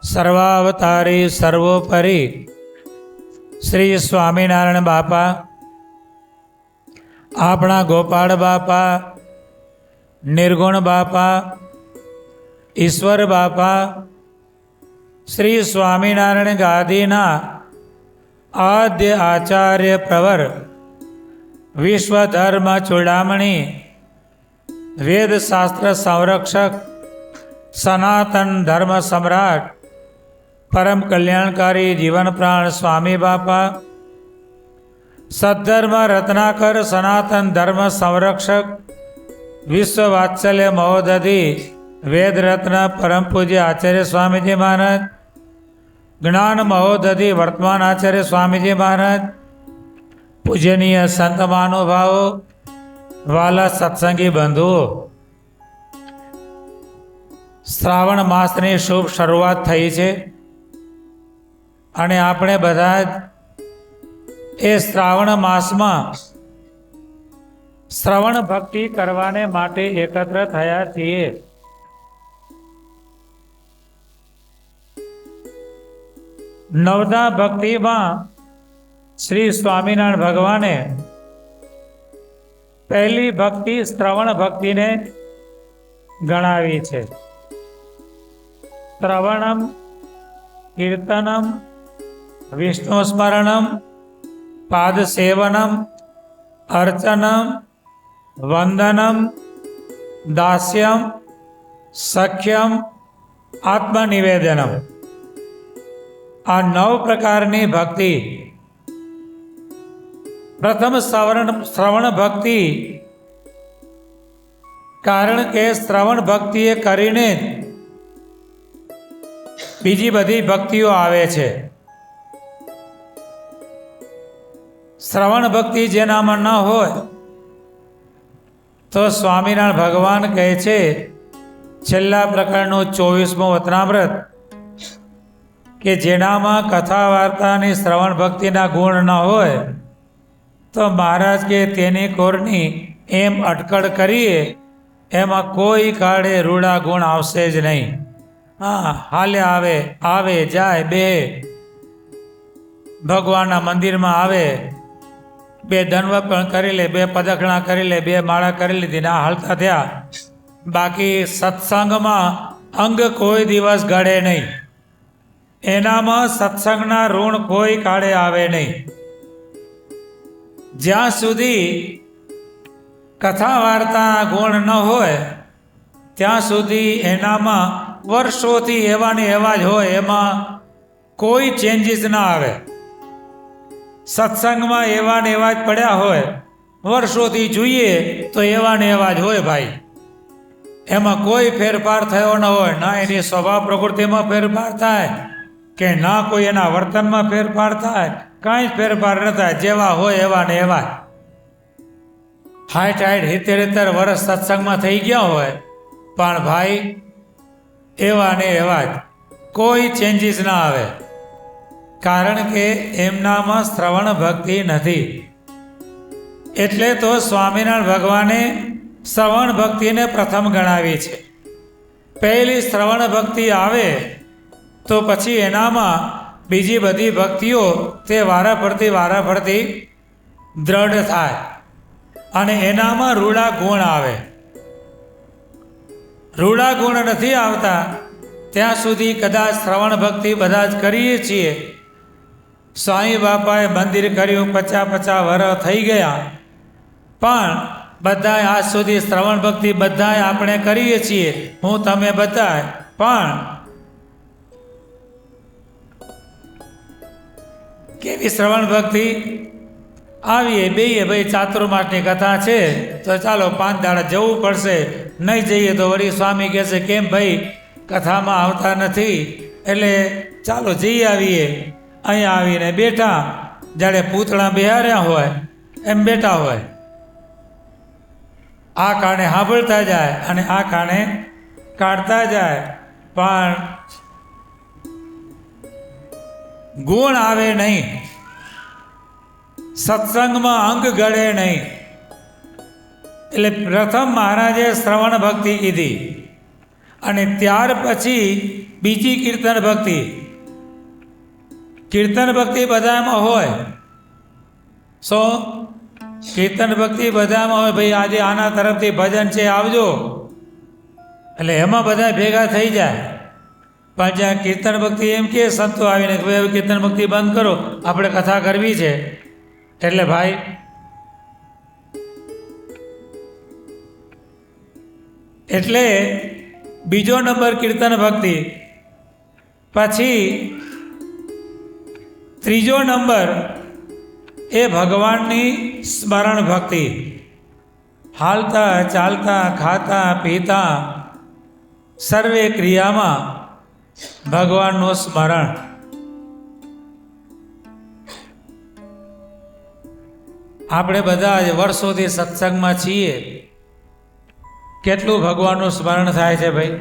સર્વાવતારી સર્વોપરી શ્રી સ્વામિનારાયણ બાપા, આપણા ગોપાળ બાપા, નિર્ગુણ બાપા, ઈશ્વર બાપા, શ્રી સ્વામિનારાયણ ગાદીના આદ્ય આચાર્ય પ્રવર, વિશ્વધર્મ ચૂડામણી, વેદશાસ્ત્ર સંરક્ષક, સનાતન ધર્મ સમ્રાટ, પરમ કલ્યાણકારી જીવન પ્રાણ સ્વામી બાપા, સદ્ધર્મ રત્નાકર, સનાતન ધર્મ સંરક્ષક, વિશ્વ વાત્સલ્ય મહોદધિ, વેદ રત્ન પરમ પૂજ્ય આચાર્ય સ્વામીજી મહારાજ, જ્ઞાન મહોદધિ વર્તમાન આચાર્ય સ્વામીજી મહારાજ, પૂજનીય સંત મહાનુભાવો, વાલા સત્સંગી બંધુઓ, શ્રાવણ માસની શુભ શરૂઆત થઈ છે અને આપણે બધા જ એ શ્રાવણ માસમાં શ્રવણ ભક્તિ કરવાને માટે એકત્ર થયા છીએ. નવદા ભક્તિમાં શ્રી સ્વામિનારાયણ ભગવાને પહેલી ભક્તિ શ્રવણ ભક્તિને ગણાવી છે. શ્રવણમ, કીર્તનમ, વિષ્ણુ સ્મરણમ, પાદ સેવનમ, અર્ચનમ, વંદનમ, દાસ્યમ, સખ્યમ, આત્મનિવેદનમ. આ 9 પ્રકારની ભક્તિ. પ્રથમ શ્રવણ ભક્તિ, કારણ કે શ્રવણ ભક્તિએ કરીને બીજી બધી ભક્તિઓ આવે છે. શ્રવણ ભક્તિ જેનામાં ન હોય તો સ્વામિનારાયણ ભગવાન કહે છે છેલ્લા પ્રકારનું 24મું વચનામૃત કે જેનામાં કથા વાર્તાની શ્રવણ ભક્તિના ગુણ ન હોય તો મહારાજ કે તેની કોરની એમ અટકળ કરીએ એમાં કોઈ કાળે રૂડા ગુણ આવશે જ નહીં. હા, હાલે આવે જાય, બે ભગવાનના મંદિરમાં આવે, 2 દંડવત પણ કરી લે, 2 પદક્ષિણા કરી લે, 2 માળા કરી લીધી, ના હાલતા થયા. બાકી સત્સંગમાં અંગ કોઈ દિવસ ગળે નહીં. એનામાં સત્સંગના ઋણ કોઈ કાળે આવે નહીં. જ્યાં સુધી કથા વાર્તા ગુણ ન હોય ત્યાં સુધી એનામાં વર્ષોથી એવા ને એવા જ હોય, એમાં કોઈ ચેન્જીસ ના આવે. સત્સંગમાં એવા ને એવા જ પડ્યા હોય, વર્ષોથી જોઈએ તો એવા ને એવા જ હોય ભાઈ. એમાં કોઈ ફેરફાર થયો ન હોય, ના એની સ્વભાવ પ્રકૃતિમાં ફેરફાર થાય કે ના કોઈ એના વર્તનમાં ફેરફાર થાય, કાંઈ જ ફેરફાર ન થાય. જેવા હોય એવા ને એવા. 60-70 વર્ષ સત્સંગમાં થઈ ગયા હોય પણ ભાઈ એવા ને એવા જ, કોઈ ચેન્જીસ ના આવે. કારણ કે એમનામાં શ્રવણ ભક્તિ નથી. એટલે તો સ્વામિનારાયણ ભગવાને શ્રવણ ભક્તિને પ્રથમ ગણાવી છે. પહેલી શ્રવણ ભક્તિ આવે તો પછી એનામાં બીજી બધી ભક્તિઓ તે વારાફરતી દ્રઢ થાય અને એનામાં રૂડા ગુણ આવે. રૂડા ગુણ નથી આવતા ત્યાં સુધી કદાચ શ્રવણ ભક્તિ બધા જ કરીએ છીએ. સ્વામી બાપાએ મંદિર કર્યું, 50 વર્ષ થઈ ગયા, પણ બધાએ આજ સુધી શ્રવણ ભક્તિ બધાએ આપણે કરીએ છીએ, હું તમે બધાએ. પણ કેવી શ્રવણ ભક્તિ? આવીએ બેઈએ, ભાઈ ચાતુર્માસની કથા છે તો ચાલો 5 દાડા જવું પડશે, નહીં જઈએ તો વળી સ્વામી કહેશે કેમ ભાઈ કથામાં આવતા નથી, એટલે ચાલો જઈ આવીએ. અહીંયા આવીને બેઠા, જાણે પૂતળા બેહાર્યા હોય એમ બેઠા હોય. આ કારણે સાંભળતા જાય અને આ કારણે કાઢતા જાય, પણ ગુણ આવે નહીં. સત્સંગમાં અંગ ગળે નહીં. એટલે પ્રથમ મહારાજે શ્રવણ ભક્તિ કીધી અને ત્યાર પછી બીજી કીર્તન ભક્તિ. કીર્તન ભક્તિ બધામાં હોય. કીર્તન ભક્તિ બધામાં હોય. ભાઈ આજે આના તરફથી ભજન છે, આવજો, એટલે એમાં બધા ભેગા થઈ જાય. પણ જ્યાં કીર્તન ભક્તિ એમ કે સંતો આવીને કે ભાઈ હવે કીર્તન ભક્તિ બંધ કરો, આપણે કથા કરવી છે, એટલે ભાઈ એટલે બીજો નંબર કીર્તન ભક્તિ. પછી ત્રીજો નંબર એ ભગવાનની સ્મરણ ભક્તિ. હાલતા ચાલતા ખાતા પીતા સર્વે ક્રિયામાં ભગવાનનું સ્મરણ. આપણે બધા જ વર્ષોથી સત્સંગમાં છીએ, કેટલું ભગવાનનું સ્મરણ થાય છે ભાઈ?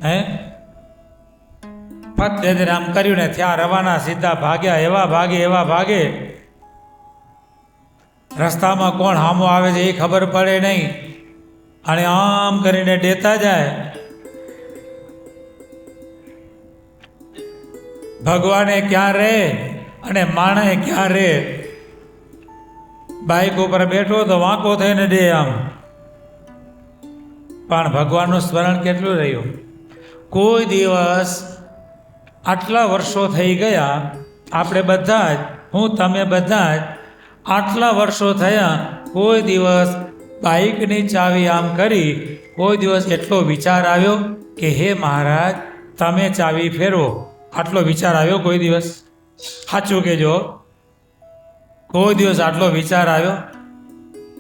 હે, ફત આમ કર્યું ને ત્યાં રવાના, સીધા ભાગ્યા, એવા ભાગે રસ્તામાં કોણ હામો આવે છે એ ખબર પડે નહીં, અને આમ કરીને દેતા જાય. ભગવાને ક્યાં રહે અને માણે ક્યાં રહે? બાઇક ઉપર બેઠો તો વાંકો થઈને દે આમ, પણ ભગવાનનું સ્મરણ કેટલું રહ્યું? કોઈ દિવસ આટલા વર્ષો થઈ ગયા, આપણે બધા જ, હું તમે બધા જ આટલા વર્ષો થયા, કોઈ દિવસ બાઇકની ચાવી આમ કરી, કોઈ દિવસ એટલો વિચાર આવ્યો કે હે મહારાજ તમે ચાવી ફેરવો? આટલો વિચાર આવ્યો કોઈ દિવસ? સાચું કહેજો, કોઈ દિવસ આટલો વિચાર આવ્યો?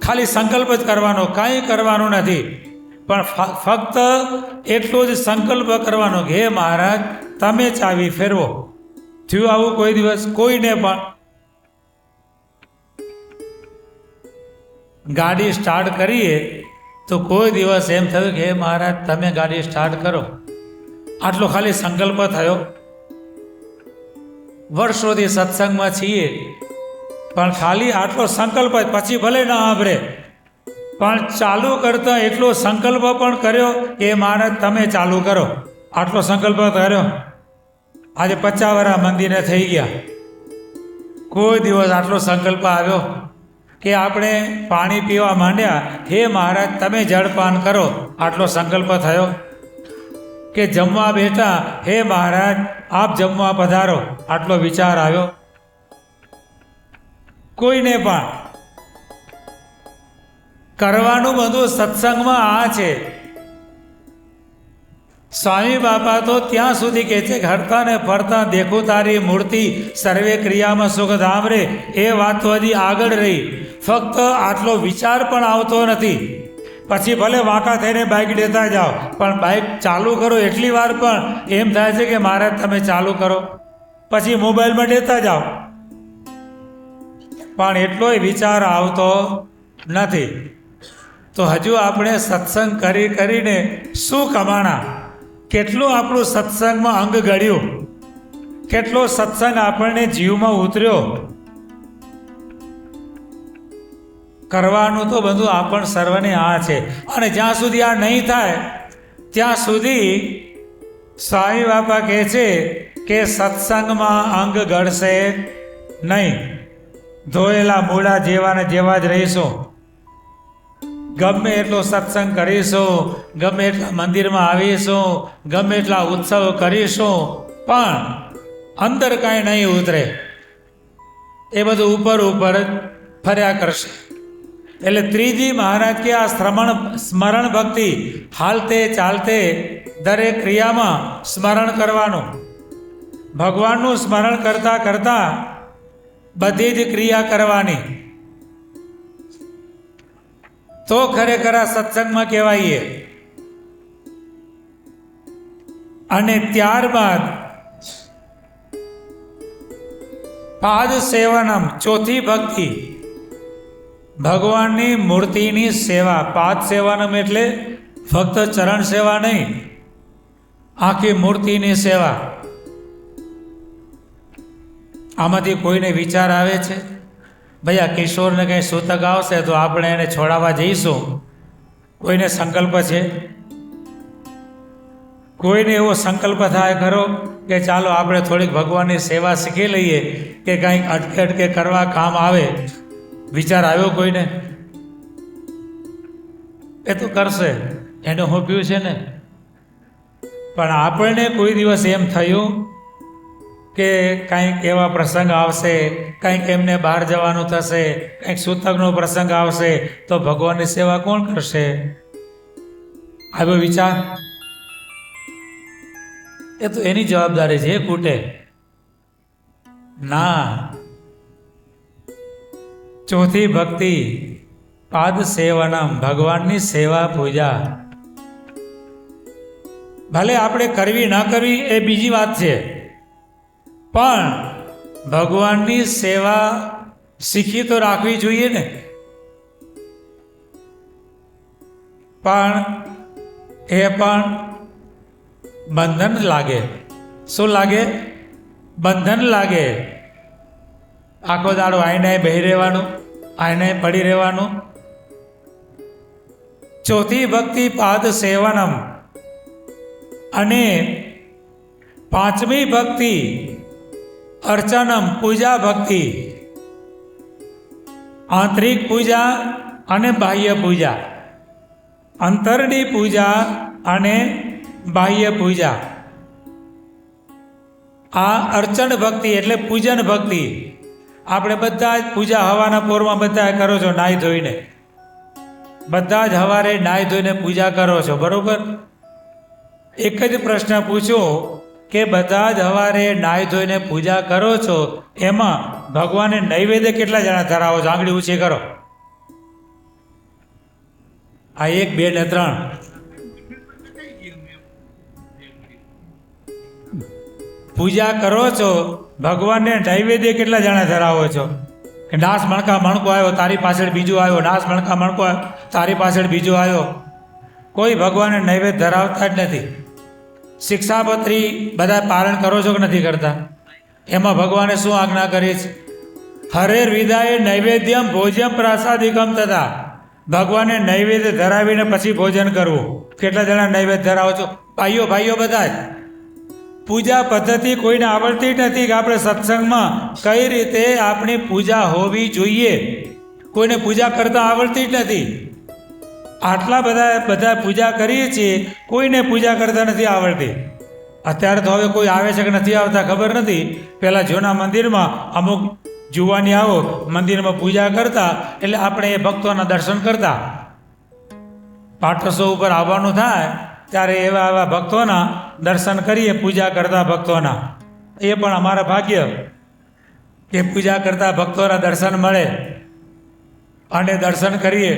ખાલી સંકલ્પ જ કરવાનો, કાંઈ કરવાનું નથી, પણ ફક્ત એટલો જ સંકલ્પ કરવાનો કે હે મહારાજ તમે ચાવી ફેરવો. થયું આવું કોઈ દિવસ? કોઈને પણ? ગાડી સ્ટાર્ટ કરીએ તો કોઈ દિવસ એમ થયું કે હે મહારાજ તમે ગાડી સ્ટાર્ટ કરો? આટલો ખાલી સંકલ્પ થયો? વર્ષોથી સત્સંગમાં છીએ, પણ ખાલી આટલો સંકલ્પ જ, પછી ભલે ના સાંભળે, પણ ચાલુ કરતા એટલો સંકલ્પ પણ કર્યો કે મહારાજ તમે ચાલુ કરો. આટલો સંકલ્પ કર્યો. આજે 50 વર્ષ મંદિરે થઈ ગયા, કોઈ દિવસ આટલો સંકલ્પ આવ્યો કે આપણે પાણી પીવા માંડ્યા, હે મહારાજ તમે જળપાન કરો? આટલો સંકલ્પ થયો? કે જમવા બેઠા, હે મહારાજ આપ જમવા પધારો? આટલો વિચાર આવ્યો? કોઈને પણ? કરવાનું બધું સત્સંગમાં આ છે. સ્વામી બાપા તો ત્યાં સુધી કહે છે કે હરતા ને ફરતા દેખું તારી મૂર્તિ, સર્વે ક્રિયામાં સુખધામ રે. એ વાત તો હજી આગળ રહી, ફક્ત આટલો વિચાર પણ આવતો નથી. પછી ભલે વાંકા થઈને બાઇક દેતા જાઓ, પણ બાઇક ચાલુ કરો એટલી વાર પણ એમ થાય છે કે મહારાજ તમે ચાલુ કરો. પછી મોબાઈલમાં દેતા જાઓ, પણ એટલોય વિચાર આવતો નથી. તો હજુ આપણે સત્સંગ કરીને શું કમાણા? કેટલું આપણું સત્સંગમાં અંગ ગળ્યું? કેટલો સત્સંગ આપણને જીવમાં ઉતર્યો? કરવાનું તો બધું આપણ સર્વને આ છે. અને જ્યાં સુધી આ નહીં થાય ત્યાં સુધી સ્વામી બાપા કહે છે કે સત્સંગમાં અંગ ગળશે નહીં. ધોયેલા મૂળા જેવાને જેવા જ રહીશું. ગમે એટલો સત્સંગ કરીશું, ગમે એટલા મંદિરમાં આવીશું, ગમે એટલા ઉત્સવ કરીશું, પણ અંદર કાંઈ નહીં ઉતરે. એ બધું ઉપર જ ફર્યા કરશે. એટલે ત્રીજી મહારાજ કે આ સ્મરણ ભક્તિ, હાલતે ચાલતે દરેક ક્રિયામાં સ્મરણ કરવાનું. ભગવાનનું સ્મરણ કરતાં કરતાં બધી જ ક્રિયા કરવાની, તો ખરેખર આ સત્સંગમાં કહેવાઈએ. અને ત્યારબાદ પાદ સેવનમ, ચોથી ભક્તિ, ભગવાનની મૂર્તિની સેવા. પાદ સેવનમ એટલે ફક્ત ચરણ સેવા નહીં, આખી મૂર્તિની સેવા. આમાંથી કોઈને વિચાર આવે છે ભાઈ આ કિશોરને કંઈ સૂતક આવશે તો આપણે એને છોડાવવા જઈશું? કોઈને સંકલ્પ છે? કોઈને એવો સંકલ્પ થાય ખરો કે ચાલો આપણે થોડીક ભગવાનની સેવા શીખી લઈએ કે કંઈક અટકે અટકે કરવા કામ આવે? વિચાર આવ્યો કોઈને? એ તો કરશે, એને હોપ્યું છે ને. પણ આપણને કોઈ દિવસ એમ થયું કે કંઈક એવા પ્રસંગ આવશે, કંઈક એમને બહાર જવાનું થશે, કંઈક સૂતકનો પ્રસંગ આવશે તો ભગવાનની સેવા કોણ કરશે? આવ્યો વિચાર? એ તો એની જવાબદારી છે, ખૂટે ના. ચોથી ભક્તિ પાદ સેવનમ, ભગવાનની સેવા પૂજા. ભલે આપણે કરવી ના કરવી એ બીજી વાત છે, પણ ભગવાનની સેવા શીખી તો રાખવી જોઈએ ને. પણ એ પણ બંધન લાગે. શું લાગે? બંધન લાગે. આખો દાડો આઈને બેહી રહેવાનું, આઈને પડી રહેવાનું. ચોથી ભક્તિ પાદ સેવનમ, અને પાંચમી ભક્તિ અર્ચનમ, પૂજા ભક્તિ. આંતરિક પૂજા અને બાહ્ય પૂજા, અંતરની પૂજા અને બાહ્ય પૂજા. આ અર્ચન ભક્તિ એટલે પૂજન ભક્તિ. આપણે બધા જ પૂજા હવાના પોરમાં બધા કરો છો, નાહી ધોઈને. બધા જ હવારે નાહી ધોઈને પૂજા કરો છો, બરોબર? એક જ પ્રશ્ન પૂછો કે બધા જ હવારે નાહી ધોઈને પૂજા કરો છો, એમાં ભગવાનને નૈવેદ્ય કેટલા જણા ધરાવો છો? આંગળી ઊંચી કરો. આ 1, 2 ને 3. પૂજા કરો છો, ભગવાનને નૈવેદ્ય કેટલા જણા ધરાવો છો? કે નાશ મણકા મણકો આવ્યો, તારી પાછળ બીજો આવ્યો, નાશ મણકા મણકો આવ્યો, તારી પાછળ બીજો આવ્યો. કોઈ ભગવાનને નૈવેદ્ય ધરાવતા જ નથી. શિક્ષાપત્રી બધા પારણ કરો છો કે નથી કરતા? એમાં ભગવાને શું આજ્ઞા કરી છે? હરેર વિદાય નૈવેદ્યમ ભોજ્યમ પ્રસાદિકમ તથા. ભગવાનને નૈવેદ્ય ધરાવીને પછી ભોજન કરવું. કેટલા જણા નૈવેદ્ય ધરાવો છો? ભાઈઓ ભાઈઓ બધા જ. પૂજા પદ્ધતિ કોઈને આવડતી નથી કે આપણે સત્સંગમાં કઈ રીતે આપણી પૂજા હોવી જોઈએ. કોઈને પૂજા કરતા આવડતી જ નથી. આટલા બધા પૂજા કરીએ છીએ, કોઈને પૂજા કરતા નથી આવડતી. અત્યારે તો હવે કોઈ આવે છે કે નથી આવતા ખબર નથી. પહેલાં જૂના મંદિરમાં અમુક જુવાની આવો મંદિરમાં પૂજા કરતા, એટલે આપણે એ ભક્તોના દર્શન કરતા. પાઠસો ઉપર આવવાનું થાય ત્યારે એવા એવા ભક્તોના દર્શન કરીએ, પૂજા કરતા ભક્તોના. એ પણ અમારા ભાગ્ય કે પૂજા કરતા ભક્તોના દર્શન મળે અને દર્શન કરીએ.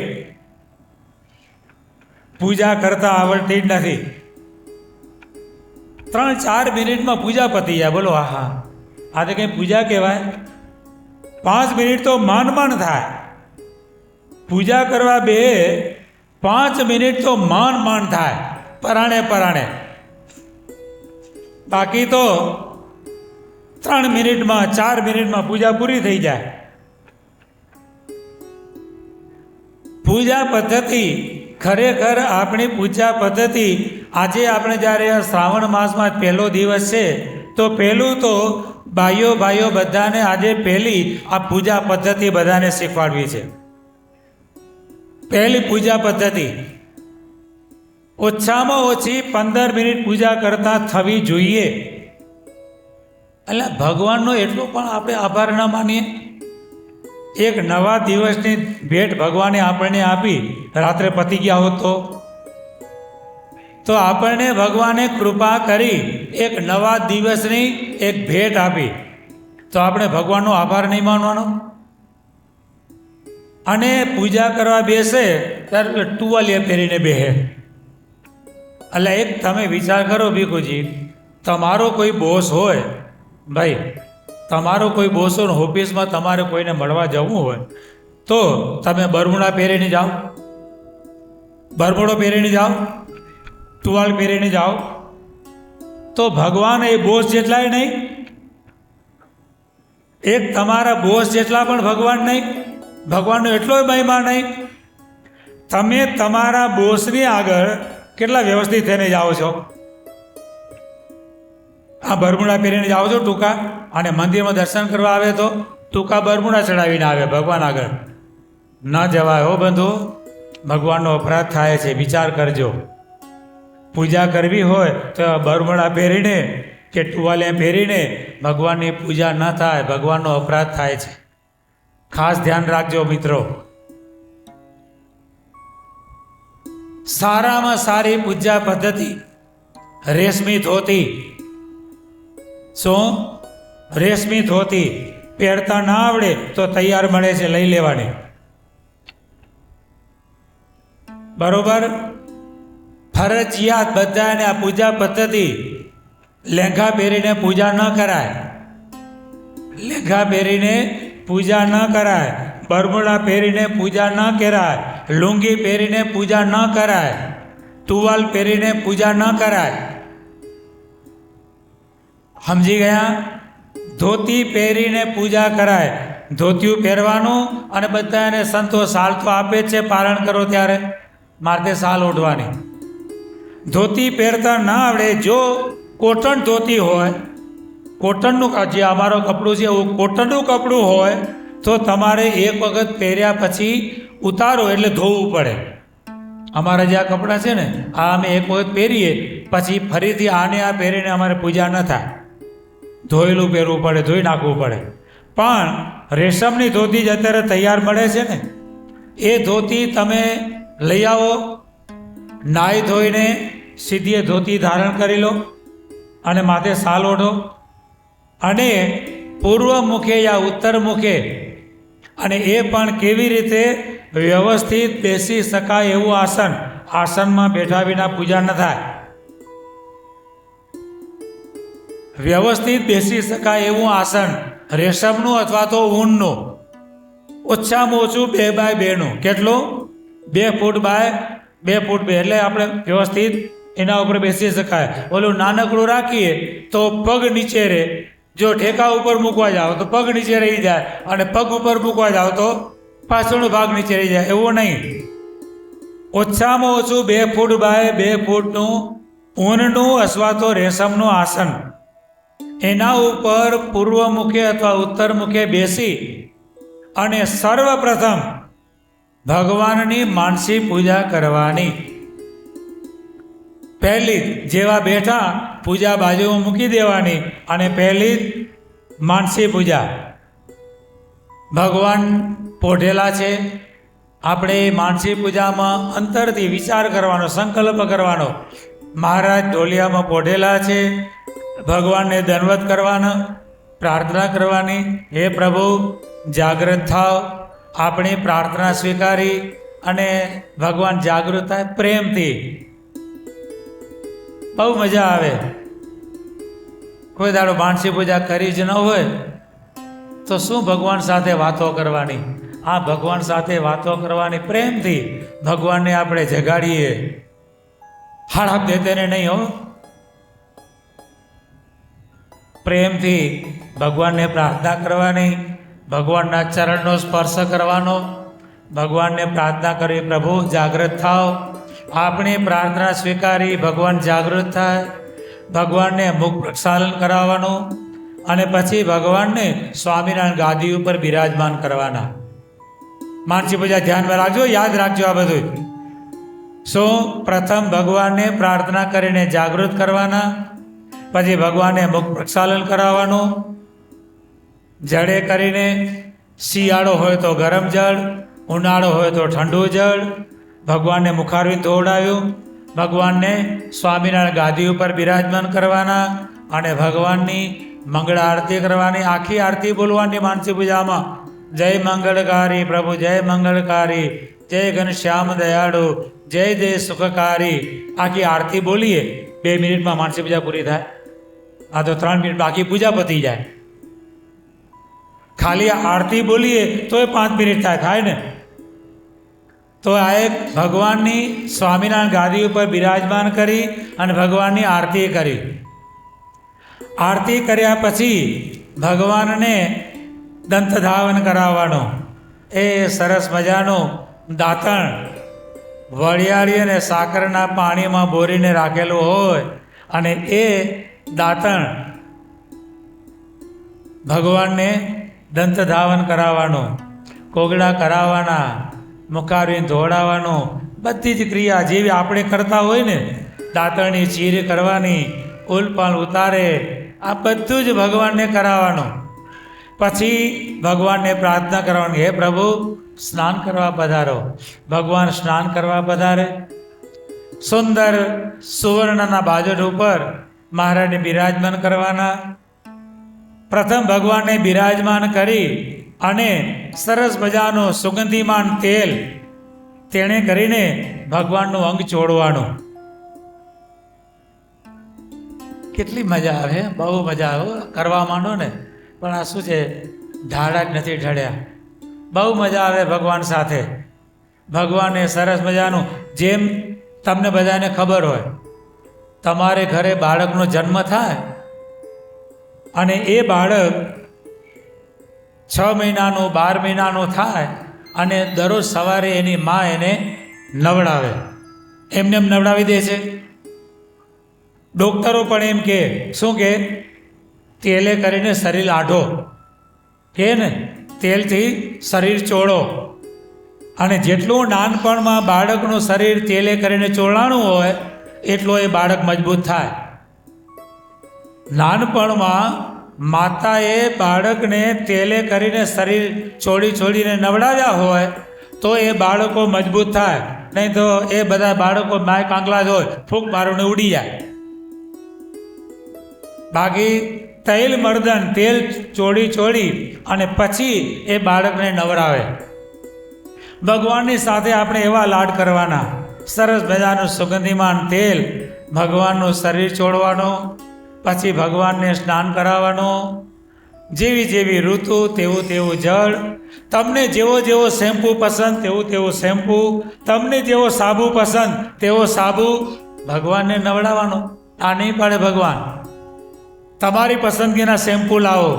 પૂજા કરતા આવડતી જ નથી. 3-4 મિનિટમાં પૂજા પતી જાય. બોલો, આહા, આ તો કંઈ પૂજા કહેવાય? 5 મિનિટ તો માંડ થાય. પૂજા કરવા બે 5 મિનિટ તો માંડ થાય, પરાણે. બાકી તો 3 મિનિટમાં 4 મિનિટમાં પૂજા પૂરી થઈ જાય. પૂજા પદ્ધતિ ખરેખર આપણી પૂજા પદ્ધતિ. આજે આપણે જ્યારે શ્રાવણ માસમાં પહેલો દિવસ છે, તો પહેલું તો ભાઈઓ બધાને આજે પહેલી આ પૂજા પદ્ધતિ બધાને શીખવાડવી છે. પહેલી પૂજા પદ્ધતિ ઓછામાં ઓછી 15 મિનિટ પૂજા કરતા થવી જોઈએ. એટલે ભગવાનનો એટલો પણ આપણે આભાર ન માનીએ. એક નવા દિવસની ભેટ ભગવાને આપણને આપી, રાત્રે પતી ગયા હોત તો આપણને ભગવાને કૃપા કરી એક નવા દિવસની એક ભેટ આપી, તો આપણે ભગવાનનો આભાર નહીં માનવાનો? અને પૂજા કરવા બેસે ત્યારે ટુવાલિયા પહેરીને બેસે. એટલે એક તમે વિચાર કરો ભીખુજી, તમારો કોઈ બોસ હોય, ભાઈ તમારો કોઈ બોસ હોય, ઓફિસમાં તમારે કોઈને મળવા જવું હોય તો તમે બરમુડા પહેરીને જાઓ, બરમુડો પહેરીને જાઓ, ટુવાલ પહેરીને જાઓ, તો ભગવાન એ બોસ જેટલાય નહીં. એક તમારા બોસ જેટલા પણ ભગવાન નહીં, ભગવાનનો એટલો મહિમા નહીં. તમે તમારા બોસની આગળ કેટલા વ્યવસ્થિત થઈને જાઓ છો? આ બરમુડા પહેરીને જાઓ છો ટૂંકા, અને મંદિરમાં દર્શન કરવા આવે તો ટૂંકા બરમુડા ચડાવીને આવે ભગવાન આગળ. ન જવાય હો બંધુ, ભગવાનનો અપરાધ થાય છે, વિચાર કરજો. પૂજા કરવી હોય તો બરમુડા પહેરીને કે ટુવાલિયા પહેરીને ભગવાનની પૂજા ન થાય, ભગવાનનો અપરાધ થાય છે. ખાસ ધ્યાન રાખજો મિત્રો. સારામાં સારી પૂજા પદ્ધતિ રેશમી ધોતી. શું? રેશમી ધોતી પહેરતા ના આવડે તો તૈયાર મળે છે, લઈ લેવાની. બરોબર? ફરજિયાત બધાને આ પૂજા પદ્ધતિ. લેંઘા પહેરીને પૂજા ન કરાય, લેંઘા પહેરીને પૂજા ન કરાય, બરમુડા પહેરીને પૂજા ન કરાય, લુંગી પહેરીને પૂજા ન કરાય, ટુવાલ પહેરીને પૂજા ન કરાય. સમજી ગયા? ધોતી પહેરીને પૂજા કરાય. ધોતિયું પહેરવાનું, અને બધાને સંતો સાલ તો આપે જ છે, પારણ કરો ત્યારે મારે સાલ ઓઢવાની. ધોતી પહેરતા ના આવડે, જો કોટન ધોતી હોય, કોટનનું જે અમારું કપડું છે એવું કોટનનું કપડું હોય તો તમારે એક વખત પહેર્યા પછી ઉતારો એટલે ધોવું પડે. અમારા જે આ કપડાં છે ને, આ અમે એક વખત પહેરીએ પછી ફરીથી આને આ પહેરીને અમારે પૂજા ન થાય, ધોયેલું પહેરવું પડે, ધોઈ નાખવું પડે. પણ રેશમની ધોતી જ અત્યારે તૈયાર મળે છે ને, એ ધોતી તમે લઈ આવો, નાહી ધોઈને સીધી ધોતી ધારણ કરી લો અને માથે સાલ ઓઢો, અને પૂર્વ મુખે યા ઉત્તર મુખે, અને એ પણ કેવી રીતે વ્યવસ્થિત બેસી શકાય એવું આસન. આસનમાં બેઠા વિના પૂજા ન થાય. વ્યવસ્થિત બેસી શકાય એવું આસન, રેશમનું અથવા તો ઊનનું, ઓછામાં ઓછું 2x2 નું. કેટલું? 2 ફૂટ બાય 2 ફૂટ 2, એટલે આપણે વ્યવસ્થિત એના ઉપર બેસી શકાય. ઓલું નાનકડું રાખીએ તો પગ નીચે રહે. જો ઠેકા ઉપર મૂકવા જાઓ તો પગ નીચે રહી જાય, અને પગ ઉપર મૂકવા જાઓ તો પાછળનો ભાગ નીચે રહી જાય. એવું નહીં. ઓછામાં ઓછું 2 ફૂટ બાય 2 ફૂટનું ઊનનું અથવા તો રેશમનું આસન, એના ઉપર પૂર્વ મુખે અથવા ઉત્તર મુખે બેસી અને સર્વપ્રથમ ભગવાનની માનસી પૂજા કરવાની. પહેલી જેવા બેઠા પૂજા બાજુમાં મૂકી દેવાની, અને પહેલી માનસી પૂજા. ભગવાન પોઢેલા છે, આપણે માનસી પૂજામાં અંતરથી વિચાર કરવાનો, સંકલ્પ કરવાનો. મહારાજ ઢોલિયામાં પોઢેલા છે, ભગવાનને દંડવત કરવાના, પ્રાર્થના કરવાની, હે પ્રભુ જાગૃત થાવ, આપણી પ્રાર્થના સ્વીકારી, અને ભગવાન જાગૃત થાય પ્રેમથી. બહુ મજા આવે. કોઈ દાડો માનસી પૂજા કરી જ ન હોય તો શું ભગવાન સાથે વાતો કરવાની? આ ભગવાન સાથે વાતો કરવાની પ્રેમથી. ભગવાનને આપણે જગાડીએ, હડપ દેતેને નહીં હો. પ્રેમથી ભગવાનને પ્રાર્થના કરવાની, ભગવાનના ચરણનો સ્પર્શ કરવાનો, ભગવાનને પ્રાર્થના કરી, પ્રભુ જાગૃત થાવ, આપણી પ્રાર્થના સ્વીકારી, ભગવાન જાગૃત થાય, ભગવાનને મુખ પ્રક્ષાલન કરાવવાનું, અને પછી ભગવાનને સ્વામિનારાયણ ગાદી ઉપર બિરાજમાન કરવાના. માનસી પૂજા ધ્યાનમાં રાખજો, યાદ રાખજો આ બધું. શું? પ્રથમ ભગવાનને પ્રાર્થના કરીને જાગૃત કરવાના, પછી ભગવાનને મુખ પ્રક્ષાલન કરાવવાનું, જળે કરીને, શિયાળો હોય તો ગરમ જળ, ઉનાળો હોય તો ઠંડુ જળ. ભગવાનને મુખારવિંદ ધોવડાવ્યું, ભગવાનને સ્વામિનારાયણ ગાદી ઉપર બિરાજમાન કરવાના, અને ભગવાનની મંગળ આરતી કરવાની. આખી આરતી બોલવાની માનસી પૂજામાં. જય મંગળકારી પ્રભુ, જય મંગળકારી, જય ઘનશ્યામ દયાળુ, જય જય સુખકારી. આખી આરતી બોલીએ 2 મિનિટમાં માનસી પૂજા પૂરી થાય. આ તો 3 મિનિટ બાકી પૂજા પતી જાય. ખાલી આરતી બોલીએ તો એ 5 મિનિટ થાય ને. તો આ એક ભગવાનની સ્વામિનારાયણ ગાદી ઉપર બિરાજમાન કરી અને ભગવાનની આરતી કરી. આરતી કર્યા પછી ભગવાનને દંતધાવન કરાવવાનો. એ સરસ મજાનું દાંતણ વરિયાળી અને સાકરના પાણીમાં બોરીને રાખેલું હોય, અને એ દાંતણ ભગવાનને દંત ધાવન કરાવવાનું, કોગળા કરાવવાના, મુખારવિંદ ધોવડાવવાનું, બધી જ ક્રિયા જેવી આપણે કરતા હોય ને, દાંતણની ચીર કરવાની, ઉલપાન ઉતારે, આ બધું જ ભગવાનને કરાવવાનું. પછી ભગવાનને પ્રાર્થના કરવાની, હે પ્રભુ સ્નાન કરવા પધારો. ભગવાન સ્નાન કરવા પધારે. સુંદર સુવર્ણના બાજટ ઉપર મહારાજને બિરાજમાન કરવાના. પ્રથમ ભગવાનને બિરાજમાન કરી અને સરસ મજાનું સુગંધીમાન તેલ તેણે કરીને ભગવાનનું અંગ ચોડવાનું. કેટલી મજા આવે, બહુ મજા આવે કરવા માંડો ને. પણ આ શું છે, ઢાળા જ નથી ઢળ્યા. બહુ મજા આવે ભગવાન સાથે. ભગવાને સરસ મજાનું, જેમ તમને બધાને ખબર હોય, તમારે ઘરે બાળકનો જન્મ થાય અને એ બાળક 6 મહિનાનું 12 મહિનાનું થાય અને દરરોજ સવારે એની મા એને નવડાવે. એમને એમ નવડાવી દે છે? ડૉક્ટરો પણ એમ કહે, શું કહે? તેલે કરીને શરીર આઢો, કહે ને, તેલથી શરીર ચોળો. અને જેટલું નાનપણમાં બાળકનું શરીર તેલે કરીને ચોળાણું હોય એટલું એ બાળક મજબૂત થાય. નાનપણમાં માતાએ બાળકને તેલે કરીને શરીર છોડીને નવડાવ્યા હોય તો એ બાળકો મજબૂત થાય. નહીં તો એ બધા બાળકો માય કાંગલા જ હોય, ફૂંક મારોને ઉડી જાય. બાકી તૈલ મર્દન, તેલ ચોડી અને પછી એ બાળકને નવરાવે. ભગવાનની સાથે આપણે એવા લાડ કરવાના. સરસ મજાનું સુગંધીમાન તેલ ભગવાનનું શરીર ચોડવાનું, પછી ભગવાનને સ્નાન કરાવવાનું. જેવી જેવી ઋતુ તેવું તેવું જળ, તમને જેવો શેમ્પૂ પસંદ તેવું શેમ્પૂ, તમને જેવો સાબુ પસંદ તેવો સાબુ ભગવાનને નવડાવવાનો. આ નહીં પાડે ભગવાન. તમારી પસંદગીના શેમ્પૂ લાવો.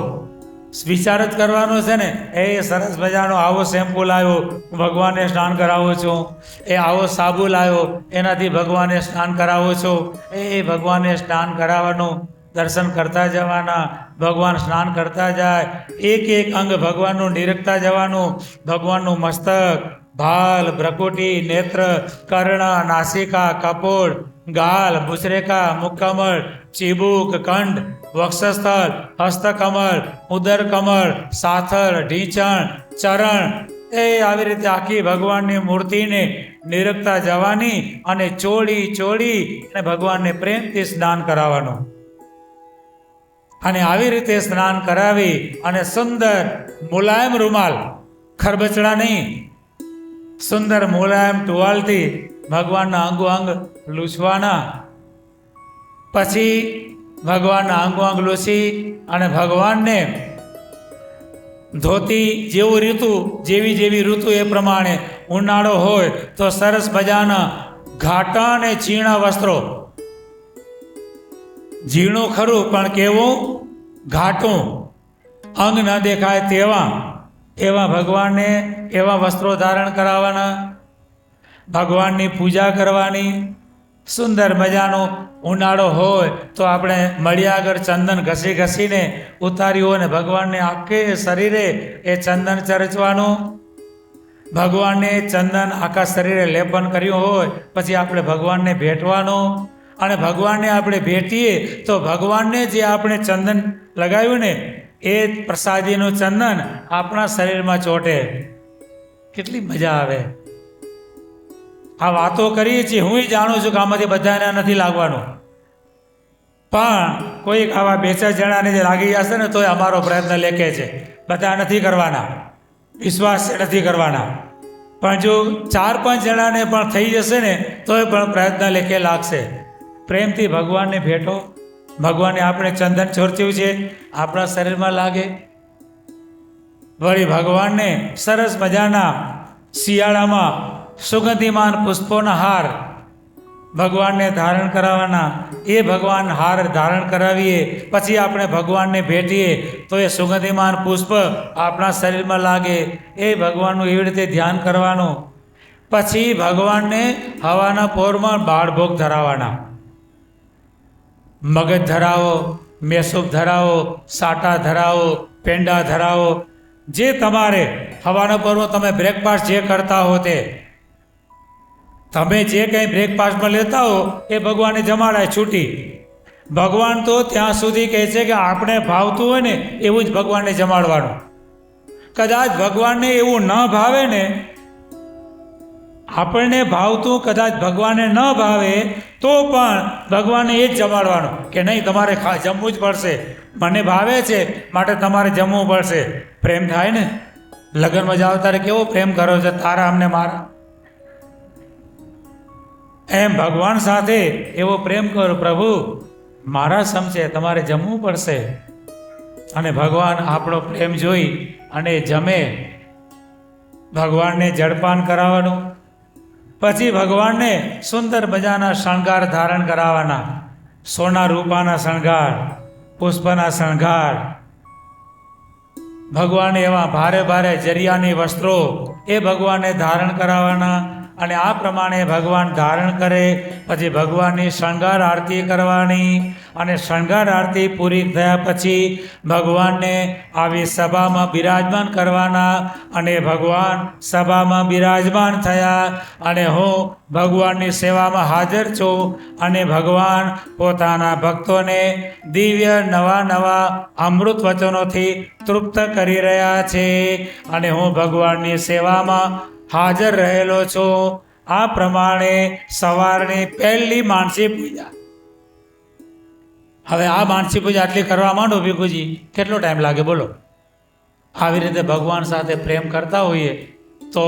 વિચાર જ કરવાનો છે ને, એ સરસ મજાનો આવો શેમ્પૂ લાવ્યો, ભગવાનને સ્નાન કરાવો છું. એ આવો સાબુ લાવ્યો, એનાથી ભગવાનને સ્નાન કરાવો છો. એ ભગવાનને સ્નાન કરાવવાનું, દર્શન કરતા જવાના. ભગવાન સ્નાન કરતા જાય, એક એક અંગ ભગવાનનું નિરખતા જવાનું. ભગવાનનું મસ્તક, ભાલ, ભ્રકુટી, નેત્ર, કર્ણ, નાસિકા, કપોળ, ગાલ, ભૂસરેખા, મુખકમળ, ચીબુક, કંઠ, વક્ષસ્થળ, હસ્તકમળ, ઉદરકમળ, સાથળ, ઢીંચણ, ચરણ, એ આવી રીતે આખી ભગવાનની મૂર્તિને નિરખતા જવાની અને ચોળી અને ભગવાનને પ્રેમથી સ્નાન કરાવવાનું. અને આવી રીતે સ્નાન કરાવી અને સુંદર મુલાયમ રૂમાલ, ખરબચડા નહીં, સુંદર મુલાયમ ટુવાલથી ભગવાનના અંગો અંગ લૂછવાના. પછી ભગવાનના અંગો અંગ લૂછી અને ભગવાનને ધોતી જેવી ઋતુ એ પ્રમાણે, ઉનાળો હોય તો સરસ મજાના ઘાટા અને ચીણા વસ્ત્રો, ઝીણું ખરું પણ કેવું ઘાટું, અંગ ન દેખાય એવા ભગવાનને એવા વસ્ત્રો ધારણ કરાવવાના. ભગવાનની પૂજા કરવાની. સુંદર મજાનો ઉનાળો હોય તો આપણે મળ્યા આગળ ચંદન ઘસીને ઉતાર્યું હોય ને ભગવાનને આખે શરીરે એ ચંદન ચરચવાનું. ભગવાનને ચંદન આખા શરીરે લેપન કર્યું હોય પછી આપણે ભગવાનને ભેટવાનું. અને ભગવાનને આપણે ભેટીએ તો ભગવાનને જે આપણે ચંદન લગાવ્યું ને એ પ્રસાદીનું ચંદન આપણા શરીરમાં ચોંટે. કેટલી મજા આવે. આ વાતો કરીએ છીએ, હું જાણું છું કે આમાંથી બધાને નથી લાગવાનું, પણ કોઈક આવા 2-4 જણાને જે લાગી જશે ને તોય અમારો પ્રયત્ન લેખે છે. બધા નથી કરવાના, વિશ્વાસ નથી કરવાના, પણ જો 4-5 જણાને પણ થઈ જશે ને તોય પણ પ્રયત્ન લેખે લાગશે. પ્રેમથી ભગવાનને ભેટો. ભગવાને આપણે ચંદન ચોરચ્યું છે, આપણા શરીરમાં લાગે. વળી ભગવાનને સરસ મજાના શિયાળામાં સુગંધીમાન પુષ્પોના હાર ભગવાનને ધારણ કરાવવાના. એ ભગવાન હાર ધારણ કરાવીએ પછી આપણે ભગવાનને ભેટીએ તો એ સુગંધીમાન પુષ્પ આપણા શરીરમાં લાગે. એ ભગવાનનું એવી રીતે ધ્યાન કરવાનું. પછી ભગવાનને હવાના પોરમાં બાળભોગ ધરાવવાના. મગજ ધરાવો, મેસૂબ ધરાવો, સાટા ધરાવો, પેંડા ધરાવો, જે તમારે હવાના પરમાં તમે બ્રેકફાસ્ટ જે કરતા હો તે તમે જે કંઈ બ્રેકફાસ્ટમાં લેતા હો એ ભગવાનને જમાડાય છૂટી. ભગવાન તો ત્યાં સુધી કહે છે કે આપણે ભાવતું હોય ને એવું જ ભગવાનને જમાડવાનું. કદાચ ભગવાનને એવું ન ભાવે ને, આપણને ભાવતું કદાચ ભગવાનને ન ભાવે તો પણ ભગવાનને એ જ જમાડવાનું કે નહીં, તમારે જમવું જ પડશે, મને ભાવે છે માટે તમારે જમવું પડશે. પ્રેમ થાય ને, લગ્નમાં જાઓ ત્યારે કેવો પ્રેમ કરો છો, તારા અમને મારા, એમ ભગવાન સાથે એવો પ્રેમ કરો, પ્રભુ મારા સમશે, તમારે જમવું પડશે. અને ભગવાન આપણો પ્રેમ જોઈ અને જમે. ભગવાનને જળપાન કરાવવાનું, પછી ભગવાનને સુંદર મજાના શણગાર ધારણ કરાવવાના, સોના રૂપાના શણગાર, પુષ્પના શણગાર, ભગવાનને એવા ભારે ભારે જરિયાની વસ્ત્રો એ ભગવાનને ધારણ કરાવવાના. અને આ પ્રમાણે ભગવાન ધારણ કરે પછી ભગવાનની શણગાર આરતી કરવાની. અને શણગાર આરતી પૂરી થયા પછી ભગવાનને આવી સભામાં બિરાજમાન કરવાના. અને ભગવાન સભામાં બિરાજમાન થયા અને હું ભગવાનની સેવામાં હાજર છું. અને ભગવાન પોતાના ભક્તોને દિવ્ય નવા નવા અમૃત વચનોથી તૃપ્ત કરી રહ્યા છે. અને હું ભગવાનની સેવામાં હાજર રહેલો છું. આ પ્રમાણે સવારની પહેલી માનસી પૂજા. હવે આ માનસી પૂજા આટલી કરવા માંડો ભીખુજી, કેટલો ટાઈમ લાગે બોલો? આવી રીતે ભગવાન સાથે પ્રેમ કરતા હોઈએ તો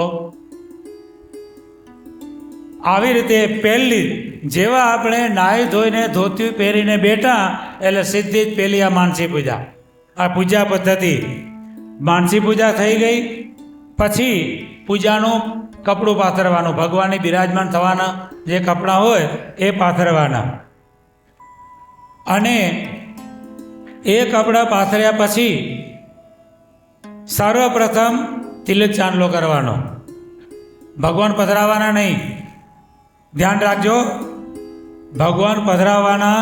આવી રીતે પહેલી જેવા આપણે નાહી ધોઈને ધોતી પહેરીને બેઠા એટલે સીધી જ પહેલી આ માનસી પૂજા, આ પૂજા પદ્ધતિ. માનસી પૂજા થઈ ગઈ પછી પૂજાનું કપડું પાથરવાનું, ભગવાનને બિરાજમાન થવાના જે કપડાં હોય એ પાથરવાના. અને એ કપડાં પાથર્યા પછી સર્વપ્રથમ તિલક ચાંદલો કરવાનો. ભગવાન પધરાવાના નહીં, ધ્યાન રાખજો. ભગવાન પધરાવાના,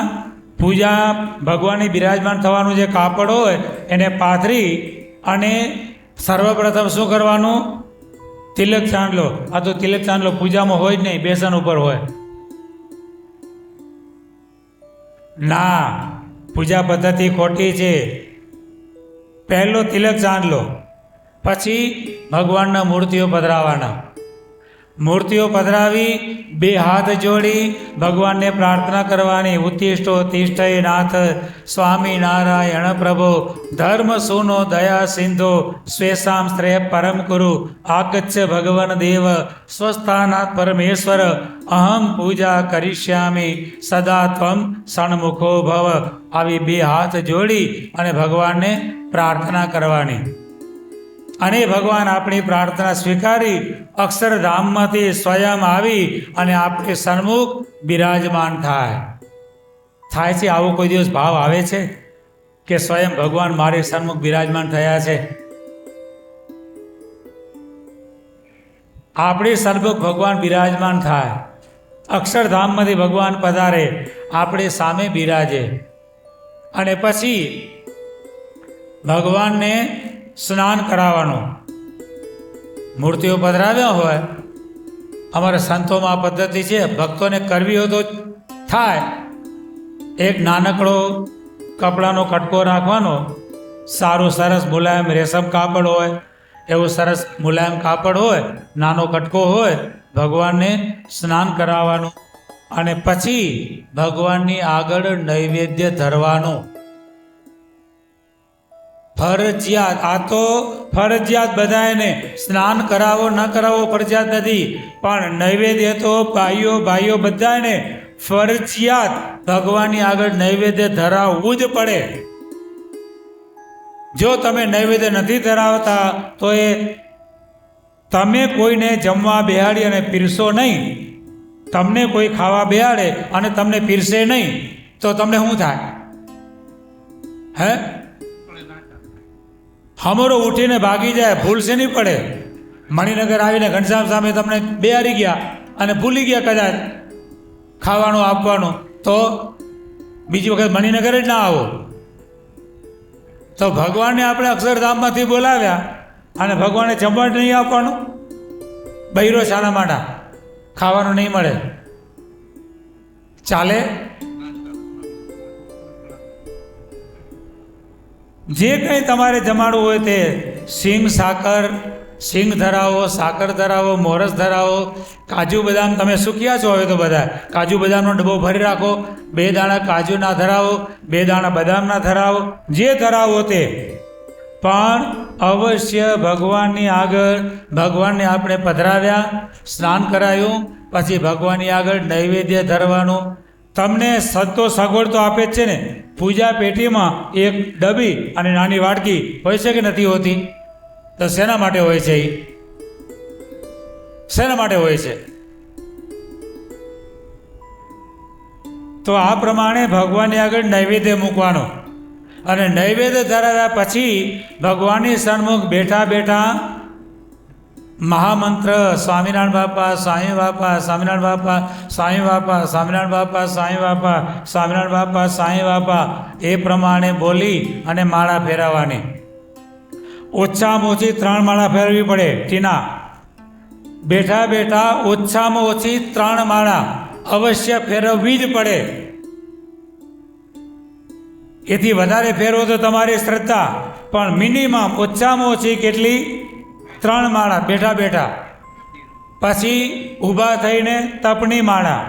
પૂજા ભગવાનની બિરાજમાન થવાનું જે કાપડ હોય એને પાથરી અને સર્વપ્રથમ શું કરવાનું? તિલક ચાંદલો. આ તો તિલક ચાંદલો પૂજામાં હોય જ નહીં, બેસન ઉપર હોય. ના, પૂજા પદ્ધતિ ખોટી છે. પહેલો તિલક ચાંદલો, પછી ભગવાનના મૂર્તિઓ પધરાવાના. મૂર્તિઓ પધરાવી બે હાથ જોડી ભગવાનને પ્રાર્થના કરવાની. ઉત્તિષ્ઠો તિષ્ઠય નાથ સ્વામી નારાયણ પ્રભો ધર્મ સુનો દયા સિંધો સ્વેશામ શ્રેય પરમ કુરુ આગચ્છ ભગવન દેવ સ્વસ્થાનાથ પરમેશ્વર અહમ પૂજા કરિષ્યામિ સદા ત્વમ સન્મુખો ભવ. આવી બે હાથ જોડી અને ભગવાનને પ્રાર્થના કરવાની. અને ભગવાન આપણી પ્રાર્થના સ્વીકારી અક્ષરધામમાંથી સ્વયં આવી અને આપણી સન્મુખ બિરાજમાન થાય છે. આવો કોઈ દિવસ ભાવ આવે છે કે સ્વયં ભગવાન મારી સન્મુખ બિરાજમાન થયા છે? આપણી સન્મુખ ભગવાન બિરાજમાન થાય, અક્ષરધામમાંથી ભગવાન પધારે, આપણી સામે બિરાજે. અને પછી ભગવાનને સ્નાન કરાવવાનું. મૂર્તિઓ પધરાવ્યા હોય, અમારા સંતોમાં પદ્ધતિ છે, ભક્તોને કરવી હોય તો થાય. એક નાનકડો કપડાનો કટકો રાખવાનો, સારું સરસ મુલાયમ રેશમ કાપડ હોય એવું સરસ મુલાયમ કાપડ હોય, નાનો કટકો હોય, ભગવાનને સ્નાન કરાવવાનું. અને પછી ભગવાનની આગળ નૈવેદ્ય ધરવાનું. ફરજિયાત, આ તો ફરજિયાત બધાને સ્નાન કરાવો ન કરાવો ફરજિયાત નથી, પણ નૈવેદ્ય તો ભાઈઓ બધાને ફરજિયાત ભગવાનની આગળ નૈવેદ્ય ધરાવવું જ પડે. જો તમે નૈવેદ્ય નથી ધરાવતા તો એ તમે કોઈને જમવા બેહાડી અને પીરસો નહીં, તમને કોઈ ખાવા બેહાડે અને તમને પીરસે નહીં તો તમને શું થાય? હે, હમરો ઉઠીને ભાગી જાય, ભૂલશે નહીં પડે. મણિનગર આવીને ઘનશ્યામ સામે તમને બેહારી ગયા અને ભૂલી ગયા કદાચ ખાવાનું આપવાનું, તો બીજી વખત મણિનગર જ ના આવો. તો ભગવાનને આપણે અક્ષરધામમાંથી બોલાવ્યા અને ભગવાનને જમવા નહીં આપવાનું? બૈરો શાના માટે? ખાવાનું નહીં મળે, ચાલે? જે કંઈ તમારે જમાડવું હોય તે સિંગ ધરાવો, સાકર ધરાવો, મોરસ ધરાવો, કાજુ બદામ. તમે સૂક્યા છો હવે તો બધા. કાજુ બદામનો ડબ્બો ભરી રાખો, 2 દાણા કાજુના ધરાવો, 2 દાણા બદામના ધરાવો, જે ધરાવો તે. પણ અવશ્ય ભગવાનની આગળ, ભગવાનને આપણે પધરાવ્યા, સ્નાન કરાયું, પછી ભગવાનની આગળ નૈવેદ્ય ધરવાનું. તમને સત્તો સગવડ તો આપે જ છે ને. પૂજા પેટીમાં એક ડબ્બી અને નાની વાડકી હોય છે કે નથી હોતી? તો શેના માટે હોય છે? શેના માટે હોય છે? તો આ પ્રમાણે ભગવાનની આગળ નૈવેદ્ય મૂકવાનો અને નૈવેદ્ય ધરાવ્યા પછી ભગવાનની સન્મુખ બેઠા બેઠા મહામંત્ર સ્વામિનારાયણ બાપા, સ્વામી બાપા, સ્વામિનારાયણ બાપા, સ્વામી બાપા, સ્વામિનારાયણ બાપા, સ્વામી બાપા, સ્વામિનારાયણ બાપા, સ્વામી બાપા એ પ્રમાણે બોલી અને માળા ફેરવવાની. ઓછામાં ઓછી 3 માળા ફેરવવી પડે. ટીના બેઠા બેઠા ઓછામાં ઓછી 3 માળા અવશ્ય ફેરવવી જ પડે. એથી વધારે ફેરવો તો તમારી શ્રદ્ધા, પણ મિનિમમ ઓછામાં ઓછી કેટલી? 3 માળા બેઠા બેઠા. પછી ઊભા થઈને તપની માળા,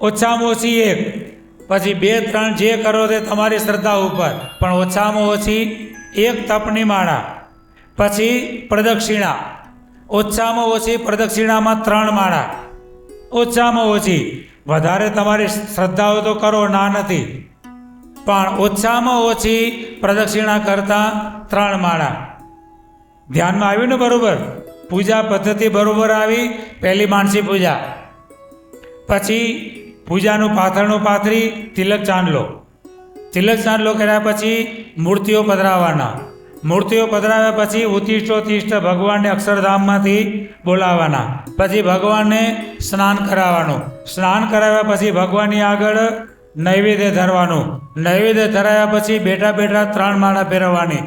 ઓછામાં ઓછી 1, પછી 2 3 જે કરો તે તમારી શ્રદ્ધા ઉપર, પણ ઓછામાં ઓછી 1 તપની માળા. પછી પ્રદક્ષિણા, ઓછામાં ઓછી પ્રદક્ષિણામાં 3 માળા, ઓછામાં ઓછી. વધારે તમારી શ્રદ્ધા હોય તો કરો, ના નથી, પણ ઓછામાં ઓછી પ્રદક્ષિણા કરતાં 3 માળા. ધ્યાનમાં આવ્યું ને? બરોબર. પૂજા પદ્ધતિ બરોબર આવી. પહેલી માનસી પૂજા, પછી પૂજાનું પાથરણું પાથરી તિલક ચાંદલો કર્યા પછી મૂર્તિઓ પધરાવવાના. મૂર્તિઓ પધરાવ્યા પછી ઉત્તિષ્ઠોત્તિષ્ઠ ભગવાનને અક્ષરધામમાંથી બોલાવવાના. પછી ભગવાનને સ્નાન કરાવવાનું. સ્નાન કરાવ્યા પછી ભગવાનની આગળ નૈવેદ્ય ધરવાનું. નૈવેદ્ય ધરાવ્યા પછી બેઠા બેઠા 3 માળા ફેરવવાની.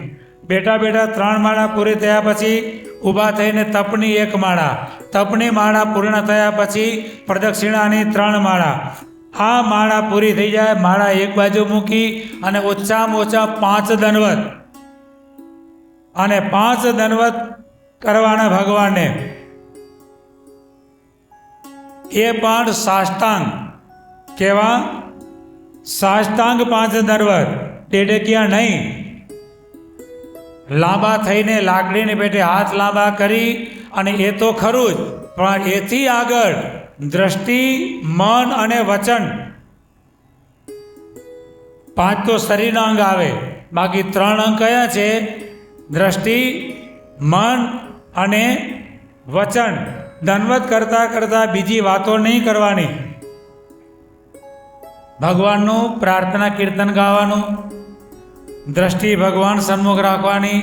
બેઠા બેઠા 3 માળા પૂરી થયા પછી ઊભા થઈને તપની 1 માળા. તપની માળા પૂર્ણ થયા પછી પ્રદક્ષિણાની 3 માળા. આ માળા પૂરી થઈ જાય, માળા એક બાજુ મૂકી અને ઓછામાં ઓછા 5 દંડવત, અને 5 દંડવત કરવાના ભગવાનને. એ પણ સાષ્ટાંગ કેવા? સાષ્ટાંગ 5 દંડવત, ટેડકિયા નહીં. લાંબા થઈને લાકડીને પેટે હાથ લાંબા કરી, અને એ તો ખરું જ, પણ એથી આગળ દ્રષ્ટિ, મન અને વચન 5 તો શરીરના અંગ આવે, બાકી 3 અંગ કયા છે? દ્રષ્ટિ, મન અને વચન. દંડવત કરતાં કરતાં બીજી વાતો નહીં કરવાની. ભગવાનનું પ્રાર્થના કીર્તન ગાવાનું, દ્રષ્ટિ ભગવાન સન્મુખ રાખવાની,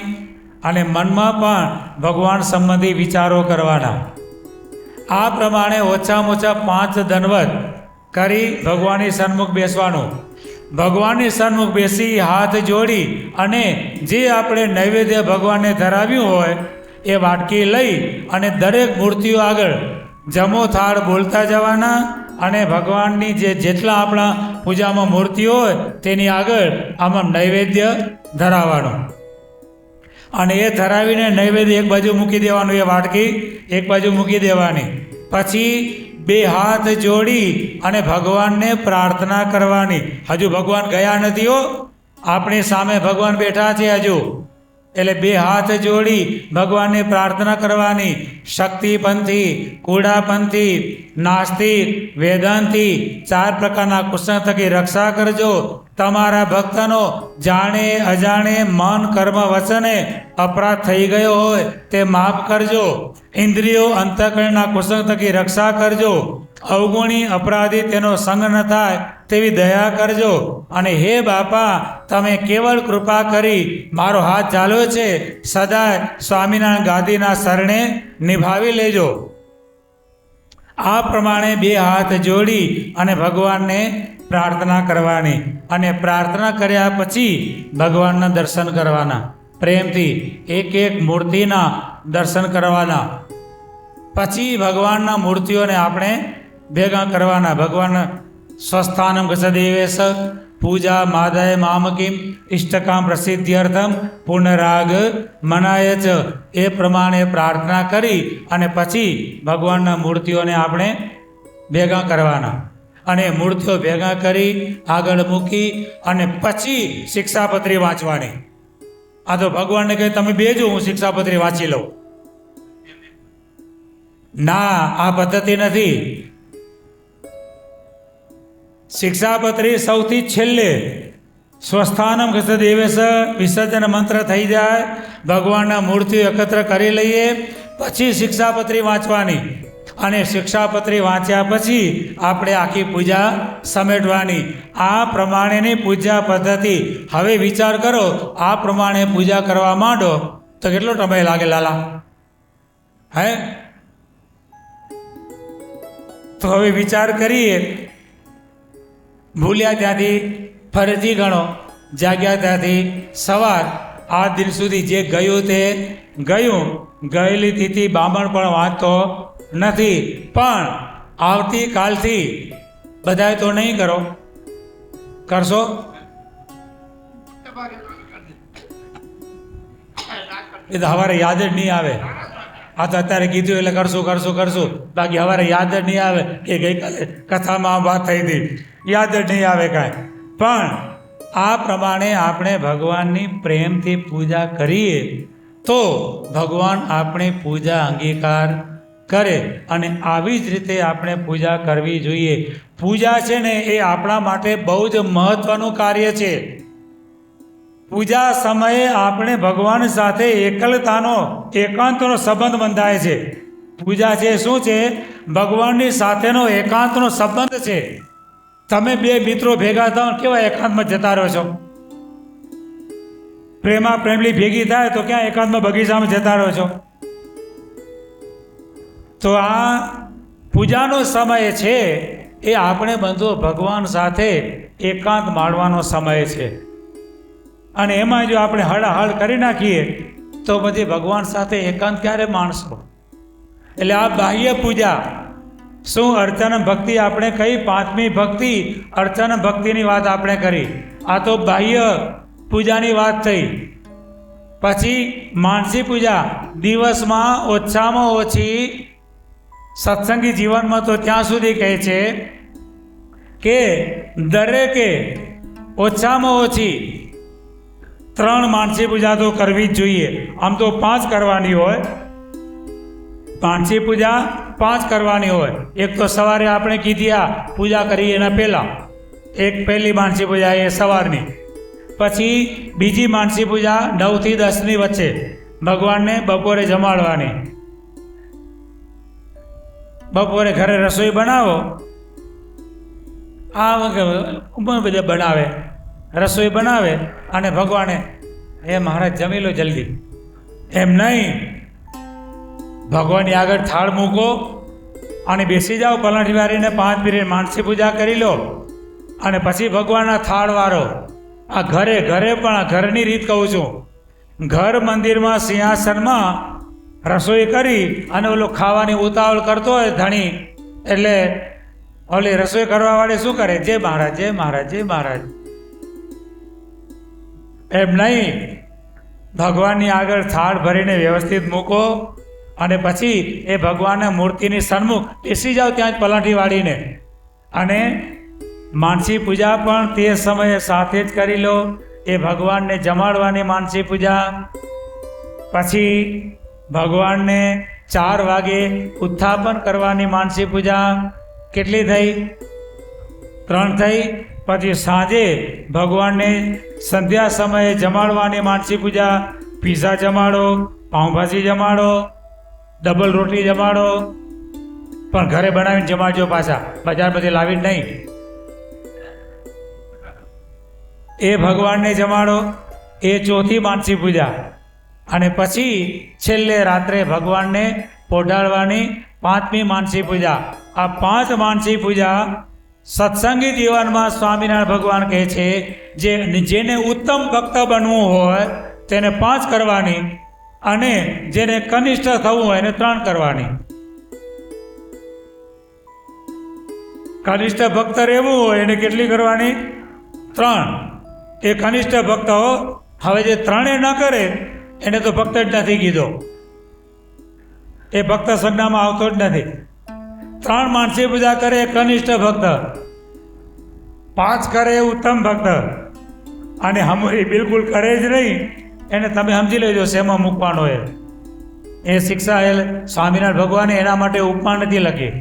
અને મનમાં પણ ભગવાન સંબંધી વિચારો કરવાના. આ પ્રમાણે ઓછામાં ઓછા 5 દંડવત કરી ભગવાનની સન્મુખ બેસવાનું. ભગવાનની સન્મુખ બેસી હાથ જોડી અને જે આપણે નૈવેદ્ય ભગવાનને ધરાવ્યું હોય એ વાટકી લઈ અને દરેક મૂર્તિઓ આગળ જમો થાળ બોલતા જવાના, અને ભગવાનની જેટલા આપણા પૂજામાં મૂર્તિઓ હોય તેની આગળ આમાં નૈવેદ્ય ધરાવવાનું. અને એ ધરાવીને નૈવેદ્ય એક બાજુ મૂકી દેવાનું, એ વાટકી એક બાજુ મૂકી દેવાની. પછી 2 હાથ જોડી અને ભગવાનને પ્રાર્થના કરવાની. હજુ ભગવાન ગયા નથી હો, આપણી સામે ભગવાન બેઠા છે હજુ. એટલે 2 હાથ જોડી ભગવાનને પ્રાર્થના કરવાની. શક્તિપંથી, કુડાપંથી, નાસ્તિક, વેદાંતી 4 પ્રકારના કુસંગ થકી રક્ષા કરજો. તમારા ભક્તનો જાણે અજાણે મન, કર્મ, વચને અપરાધ થઈ ગયો હોય તે માફ કરજો. ઇન્દ્રિયો, અંતઃકરણના કુસંગ થકી રક્ષા કરજો. અવગુણી અપરાધી તેનો સંગ ન થાય તેવી દયા કરજો. અને હે બાપા, તમે કેવળ કૃપા કરી મારો હાથ ચાલ્યો છે, સદાય સ્વામિનારાયણ ગાદીના શરણે નિભાવી લેજો. આ પ્રમાણે 2 હાથ જોડી અને ભગવાનને પ્રાર્થના કરવાની અને પ્રાર્થના કર્યા પછી ભગવાનના દર્શન કરવાના, પ્રેમથી એક એક મૂર્તિના દર્શન કરવાના. પછી ભગવાનના મૂર્તિઓને આપણે ભેગા કરવાના. ભગવાન સ્વસ્થાનમ ગસદેવેશ પૂજા માદાય મામકીમ ઇષ્ટકામ પ્રસિદ્ધ્યર્થમ પુનરાગ મનાય ચ. એ પ્રમાણે પ્રાર્થના કરી અને પછી ભગવાનના મૂર્તિઓને આપણે ભેગા કરવાના. અને મૂર્તિઓ ભેગા કરી આગળ મૂકી અને પછી શિક્ષાપત્રી વાંચવાની. આ તો ભગવાનને કહે તમે બેજો, હું શિક્ષાપત્રી વાંચી લઉં. ના, આ પદ્ધતિ નથી. શિક્ષાપત્રી સૌથી છેલ્લે સ્વસ્થાનમ ગસદેવેશ વિસર્જન મંત્ર થઈ જાય, ભગવાનના મૂર્તિઓ એકત્ર કરી લઈએ, પછી શિક્ષાપત્રી વાંચવાની. અને શિક્ષાપત્રી વાંચ્યા પછી આપણે આખી પૂજા સમેટવાની. આ પ્રમાણેની પૂજા પદ્ધતિ. હવે વિચાર કરો, આ પ્રમાણે પૂજા કરવા માંડો તો કેટલો સમય લાગે લાલા? હે? તો હવે વિચાર કરીએ. ભૂલ્યા ત્યાંથી ફરજી ગણો, જાગ્યા ત્યાંથી સવાર, આ દિન સુધી જે ગયું તે ગયું. ગયેલી તિથિ બામણ પણ વાંચતો નથી, પણ આવતીકાલથી બધાએ તો નહીં કરો, કરશો? એ તો સવારે યાદ જ નહીં આવે. આ તો અત્યારે કીધું એટલે કરશું, બાકી સવારે યાદ જ નહીં આવે કે ગઈકાલે કથામાં વાત થઈ હતી, યાદ જ નહીં આવે કાંઈ. પણ આ પ્રમાણે આપણે ભગવાનની પ્રેમથી પૂજા કરીએ તો ભગવાન આપણી પૂજા અંગીકાર કરે. અને આવી જ રીતે આપણે પૂજા કરવી જોઈએ. પૂજા છે ને એ આપણા માટે બહુ જ મહત્ત્વનું કાર્ય છે. પૂજા સમયે આપણે ભગવાન સાથે એકાંતનો સંબંધ બંધાય છે. પૂજા છે શું છે? ભગવાનની સાથેનો એકાંતનો સંબંધ છે. તમે બે મિત્રો ભેગા થાઓ કેવા એકાંતમાં જતા રહો છો? પ્રેમા પ્રેમલી ભેગી થાય તો ક્યાં એકાંતમાં બગીચામાં જતા રહો છો? તો આ પૂજાનો સમય છે એ આપણે બંધો ભગવાન સાથે એકાંત માણવાનો સમય છે. અને એમાં જો આપણે હળહળ કરી નાખીએ તો પછી ભગવાન સાથે એકાંત ક્યારે માણશો? એટલે આ બાહ્ય પૂજા શું અર્ચન ભક્તિ આપણે કહી, પાંચમી ભક્તિ અર્ચન ભક્તિની વાત આપણે કરી. આ તો બાહ્ય પૂજાની વાત થઈ. પછી માનસી પૂજા, દિવસમાં ઓછામાં ઓછી સત્સંગી જીવનમાં તો ત્યાં સુધી કહે છે કે દરેકે ઓછામાં ઓછી 3 માનસી પૂજા તો કરવી જ જોઈએ. આમ તો 5 કરવાની હોય, માનસી પૂજા 5 કરવાની હોય. એક તો સવારે આપણે કીધી આ પૂજા કરીએ એના પહેલાં, એક પહેલી માનસી પૂજા એ સવારની. પછી બીજી માનસી પૂજા 9 થી 10ની વચ્ચે ભગવાનને બપોરે જમાડવાની. બપોરે ઘરે રસોઈ બનાવો. આ બધા બનાવે, રસોઈ બનાવે અને ભગવાને એ મહારાજ જમી લો જલ્દી, એમ નહીં. ભગવાનની આગળ થાળ મૂકો અને બેસી જાઓ પલાઠી વાળીને 5 મિનિટ માનસી પૂજા કરી લો અને પછી ભગવાનના થાળ વાળો. આ ઘરે પણ આ ઘરની રીત કહું છું. ઘર મંદિરમાં સિંહાસનમાં રસોઈ કરી અને ઓલો ખાવાની ઉતાવળ કરતો હોય ધણી, એટલે ઓલી રસોઈ કરવાવાળી શું કરે? જય મહારાજ, જય મહારાજ, જય મહારાજ. એમ નહીં. ભગવાનની આગળ થાળ ભરીને વ્યવસ્થિત મૂકો અને પછી એ ભગવાનના મૂર્તિની સન્મુખ બેસી જાઓ ત્યાં જ પલાઠી વાળીને. અને માનસી પૂજા પણ તે સમયે સાથે જ કરી લો. એ ભગવાનને જમાડવાની માનસી પૂજા. પછી ભગવાનને 4 વાગે ઉત્થાપન કરવાની માનસી પૂજા. કેટલી થઈ? 3 થઈ. પછી સાંજે ભગવાનને સંધ્યા સમયે જમાડવાની માનસી પૂજા. પીઝા જમાડો, પાઉંભાજી જમાડો, ડબલ રોટલી જમાડો, પણ ઘરે બનાવીને જમાડજો પાછા, બજારમાંથી લાવીને નહીં. એ ભગવાનને જમાડો. એ 4થી માનસી પૂજા. અને પછી છેલ્લે રાત્રે ભગવાનને પોઢાડવાની 5મી માનસી પૂજા. આ 5 માનસી પૂજા સત્સંગી જીવનમાં સ્વામિનારાયણ ભગવાન કહે છે જેને ઉત્તમ ભક્ત બનવું હોય તેને 5 કરવાની, અને જેને કનિષ્ઠ થવું હોય એને 3 કરવાની. કનિષ્ઠ ભક્ત રહેવું હોય એને કેટલી કરવાની? 3. એ કનિષ્ઠ ભક્ત હો. હવે જે 3 ન કરે એને તો ભક્ત જ નથી કીધો, એ ભક્ત સંજ્ઞામાં આવતો જ નથી. 3 માનસી પૂજા કરે એ કનિષ્ઠ ભક્ત, 5 કરે એ ઉત્તમ ભક્ત, અને એ બિલકુલ કરે જ નહીં એને તમે સમજી લેજો શેમાં મૂકવાનો એ શિક્ષા. એ સ્વામિનારાયણ ભગવાને એના માટે ઉપમા નથી લખી,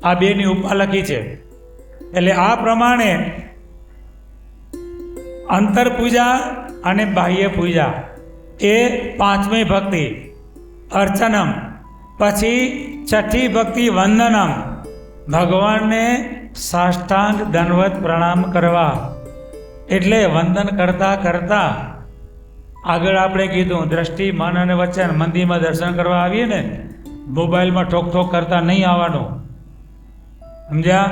આ 2ની ઉપમા લખી છે. એટલે આ પ્રમાણે અંતર પૂજા અને બાહ્ય પૂજા એ 5મી ભક્તિ અર્ચનમ. પછી 6ઠી ભક્તિ વંદનમ, ભગવાનને સાષ્ટાંગ દંડવત પ્રણામ કરવા. એટલે વંદન કરતાં કરતાં આગળ આપણે કીધું દ્રષ્ટિ મન અને વચન, મંદિરમાં દર્શન કરવા આવીએ ને મોબાઈલમાં ઠોક કરતા નહીં આવવાનું, સમજ્યા?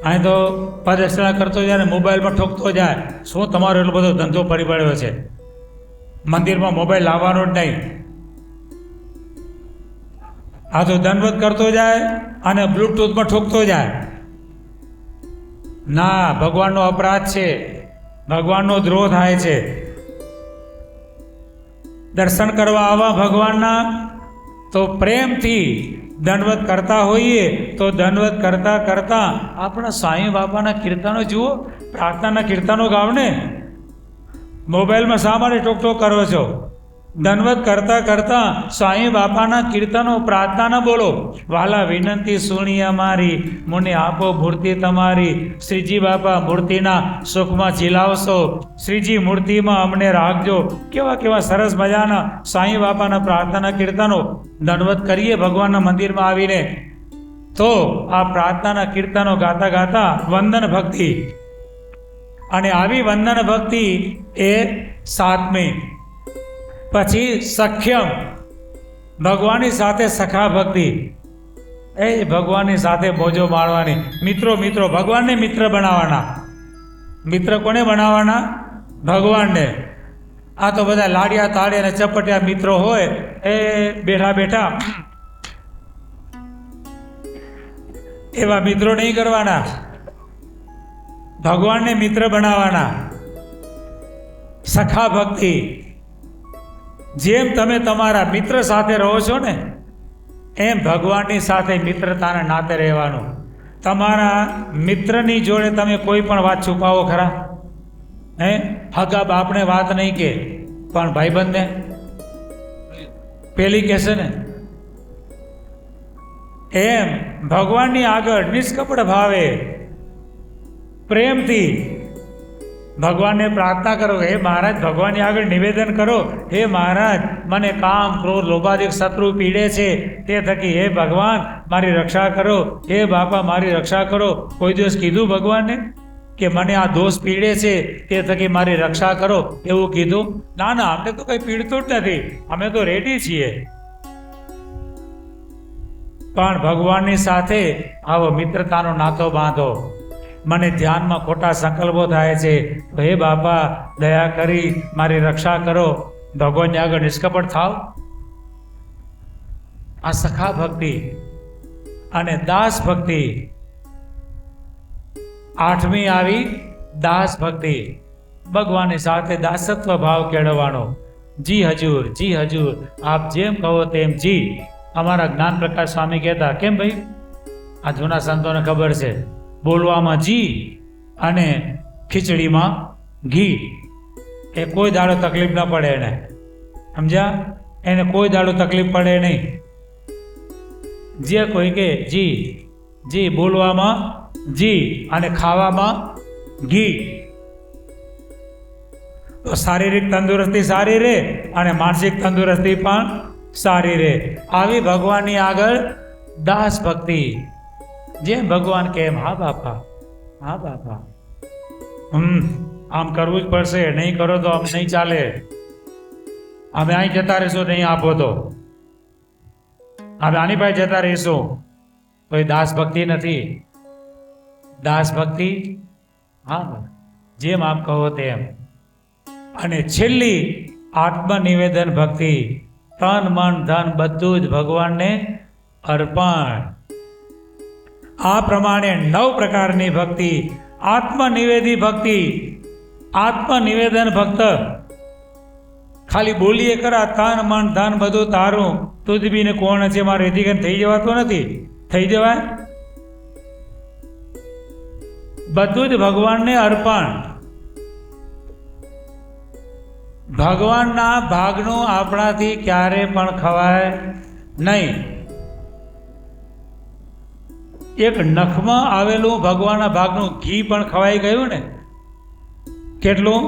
અહીં તો પદર્શના કરતો જાય ને મોબાઈલમાં ઠોકતો જાય. શું તમારો એટલો બધો ધંધો પડી પડ્યો છે? મંદિરમાં મોબાઈલ લાવવાનો જ નહીં. આ તો દંડવત કરતો જાય અને બ્લૂટૂથમાં ઠોકતો જાય. ના, ભગવાનનો અપરાધ છે, ભગવાનનો દ્રોહ થાય છે. દર્શન કરવા આવા ભગવાનના તો પ્રેમથી દંડવત કરતા હોઈએ તો દંડવત કરતાં કરતાં આપણા સ્વામી બાપાના કીર્તનો જુઓ, પ્રાર્થનાના કીર્તનો ગાવને. મોબાઈલમાં શા માટે ટોક કરો છો? દંડવત કરતાં કરતાં સ્વામી બાપાના કીર્તનો પ્રાર્થના બોલો. વાલા વિનંતી સુણી અમારી, મુને આપો મૂર્તિ તમારી. શ્રીજી બાપા મૂર્તિના સુખમાં ઝીલાવશો, શ્રીજી મૂર્તિમાં અમને રાખજો. કેવા સરસ મજાના સ્વામી બાપાના પ્રાર્થના કીર્તનો દંડવત કરીએ ભગવાનના મંદિરમાં આવીને તો આ પ્રાર્થનાના કીર્તનો ગાતા ગાતા વંદન ભક્તિ. અને આવી વંદન ભક્તિ એ 7મી. પછી સખ્યમ, ભગવાનની સાથે સખા ભક્તિ. એ ભગવાનની સાથે મોજો માણવાની. મિત્રો ભગવાનને મિત્ર બનાવવાના. મિત્ર કોને બનાવવાના? ભગવાનને. આ તો બધા લાડિયા તાળિયા અને ચપટિયા મિત્રો હોય એ બેઠા એવા મિત્રો નહીં કરવાના, ભગવાનને મિત્ર બનાવવાના. સખા ભક્તિ. જેમ તમે તમારા મિત્ર સાથે રહો છો ને એમ ભગવાનની સાથે મિત્રતાના નાતે રહેવાનું. તમારા મિત્રની જોડે તમે કોઈ પણ વાત છુપાવો ખરા? હગા બાપને વાત નહીં કે, પણ ભાઈબંધને પેલી કહેશે ને. એમ ભગવાનની આગળ નિષ્કપટ ભાવે પ્રેમથી ભગવાનને પ્રાર્થના કરો. હે મહારાજ, ભગવાનની આગળ નિવેદન કરો, હે મહારાજ મને કામ ક્રોધ લોભાદિક શત્રુ પીડે છે, તે થકી હે ભગવાન મારી રક્ષા કરો, હે બાપા મારી રક્ષા કરો. કોઈ દિવસ કીધું ભગવાનને કે મને આ દોષ પીડે છે તે થકી મારી રક્ષા કરો? એવું કીધું? ના, અમને તો કંઈ પીડતું જ નથી, અમે તો રેડી છીએ. પણ ભગવાનની સાથે આવો મિત્રતાનો નાતો બાંધો. મને ધ્યાનમાં ખોટા સંકલ્પો થાય છે તો હે બાપા દયા કરી મારી રક્ષા કરો. ભગવાનની આગળ નિષ્કપટ થાવ. આ સખા ભક્તિ. અને દાસ ભક્તિ. 8મી આવી દાસ ભક્તિ. ભગવાનની સાથે દાસત્વ ભાવ કેળવવાનો. જી હજૂર, આપ જેમ કહો તેમ જી. અમારા જ્ઞાન પ્રકાશ સ્વામી કહેતા, કેમ ભાઈ? આ જૂના સંતોને ખબર છે, બોલવામાં જી અને ખીચડીમાં ઘી. એ કોઈ દાડો તકલીફ ન પડે એને, સમજ્યા? એને કોઈ દાડો તકલીફ પડે નહીં. જે કોઈ કે જી, બોલવામાં જી અને ખાવામાં ઘી. તો શારીરિક તંદુરસ્તી સારી રહે અને માનસિક તંદુરસ્તી પણ સારી રહે. આવી ભગવાનની આગળ દાસ ભક્તિ. જેમ ભગવાન કેમ, હા બાપા. આમ કરવું જ પડશે, નહીં કરો તો આમ નહીં ચાલે. અમે અહીં જતા રહીશું, નહીં આપો તો અમે આની પાસે જતા રહીશું. તો એ દાસ ભક્તિ નથી. દાસ ભક્તિ, હા, જેમ આપ કહો તેમ. અને છેલ્લી આત્મનિવેદન ભક્તિ, તન મન ધન બધું જ ભગવાનને અર્પણ. આ પ્રમાણે 9 પ્રકારની ભક્તિ. આત્મનિવેદી ભક્તિ, આત્મનિવેદન ભક્ત ખાલી બોલીએ ખરા, તન મન ધન બધું તારું, તુજ બીને કોણ છે, મારે એથી થઈ જવાતું નથી. થઈ જવાય? બધું જ ભગવાનને અર્પણ. ભગવાનના ભાગનું આપણાથી ક્યારે પણ ખવાય નહીં. એક નખમાં આવેલું ભગવાનના ભાગનું ઘી પણ ખવાઈ ગયું ને. કેટલું?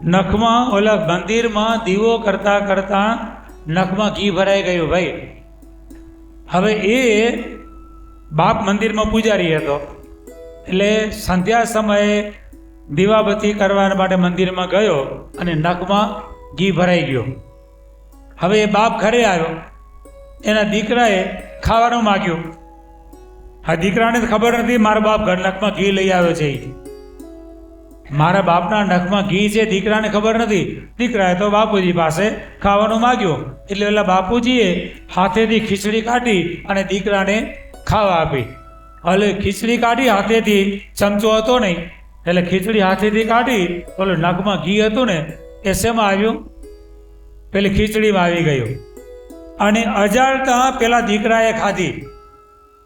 નખમાં, ઓલા મંદિરમાં દીવો કરતા કરતા નખમાં ઘી ભરાઈ ગયું ભાઈ. હવે એ બાપ મંદિરમાં પૂજારી હતો, એટલે સંધ્યા સમયે દીવાબત્તી કરવા માટે મંદિરમાં ગયો અને નખમાં ઘી ભરાઈ ગયો. હવે એ બાપ ઘરે આવ્યો, એના દીકરાએ ખાવાનું માગ્યું. આ દીકરાને તો ખબર નથી મારા બાપ ઘર નખમાં ઘી લઈ આવ્યો છે. મારા બાપના નખમાં ઘી છે, દીકરાને ખબર નથી. દીકરાએ તો બાપુજી પાસે ખાવાનું માગ્યું, એટલે પેલા બાપુજીએ હાથેથી ખીચડી કાઢી અને દીકરાને ખાવા આપી. એટલે ખીચડી કાઢી હાથેથી, ચમચો હતો નહીં, એટલે ખીચડી હાથેથી કાઢી, ઓલું નખમાં ઘી હતું ને એ શેમાં આવ્યું? પેલી ખીચડીમાં આવી ગયું. અને અજાણતા પેલા દીકરાએ ખાધી.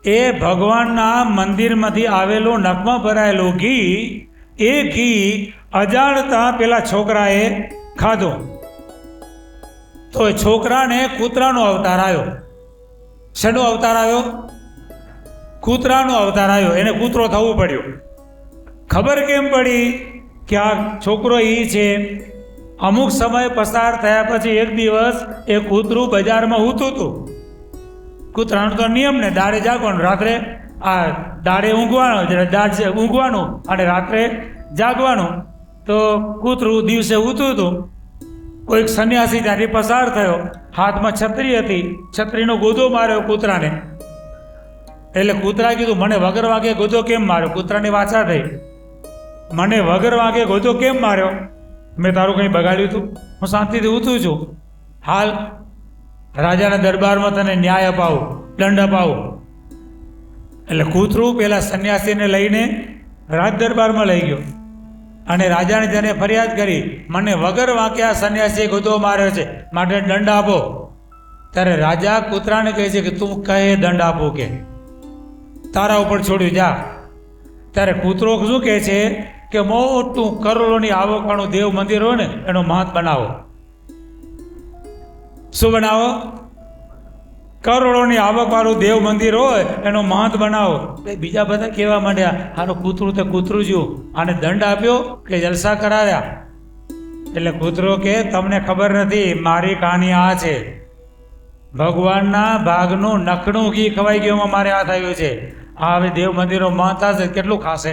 એ ભગવાનના મંદિરમાંથી આવેલું નખમાં ભરાયેલું ઘી, એ ઘી અજાણતા પેલા છોકરાએ ખાધું. તો એ છોકરાને કૂતરાનો અવતાર આવ્યો. શેનો અવતાર આવ્યો? કૂતરાનો અવતાર આવ્યો. એને કૂતરો થવું પડ્યું. ખબર કેમ પડી કે આ છોકરો એ છે? અમુક સમય પસાર થયા પછી એક દિવસ એ કૂતરું બજારમાં ઊતું હતું. કૂતરાનો તો નિયમ ને, દાડે જાગવાનું, રાત્રે દાડે ઊંઘવાનું અને રાત્રે જાગવાનું. તો કૂતરું દિવસે ઊતું હતું. કોઈક સંન્યાસી ત્યાંથી પસાર થયો, હાથમાં છત્રી હતી, છત્રીનો ગોદો માર્યો કૂતરાને. એટલે કૂતરા કીધું, મને વગર વાગે ગોદો કેમ માર્યો? કૂતરાની વાચા થઈ, મને વગર વાગે ગોદો કેમ માર્યો? મેં તારું કંઈ બગાડ્યું હતું? હું શાંતિથી ઊતું છું. હાલ રાજાના દરબારમાં તને ન્યાય અપાવું, દંડ અપાવું. એટલે કૂતરું પેલા સંન્યાસીને લઈને રાજ દરબારમાં લઈ ગયો અને રાજાને તેને ફરિયાદ કરી, મને વગર વાંક્યા સંન્યાસીએ ગોદો માર્યો છે, માટે દંડ આપો. ત્યારે રાજા કૂતરાને કહે છે કે તું કહે દંડ આપો, કે તારા ઉપર છોડ્યું, જા. ત્યારે કૂતરો શું કહે છે કે મોટું કરોડોની આવકવાળું દેવ મંદિર હોય ને એનો મહંત બનાવો. શું બનાવો? કરોડોની આવકવાળું દેવ મંદિર હોય એનો મહંત બનાવો. બીજા બધા કહેવા માંડ્યા, આનું કૂતરું તો કૂતરું જ્યું, આને દંડ આપ્યો કે જલસા કરાવ્યા? એટલે કૂતરો કે તમને ખબર નથી, મારી કહાની આ છે. ભગવાનના ભાગનું નખનું ઘી ખવાઈ ગયું, મારે આ થયું છે. આ હવે દેવ મંદિરો મહંત હશે, કેટલું ખાશે?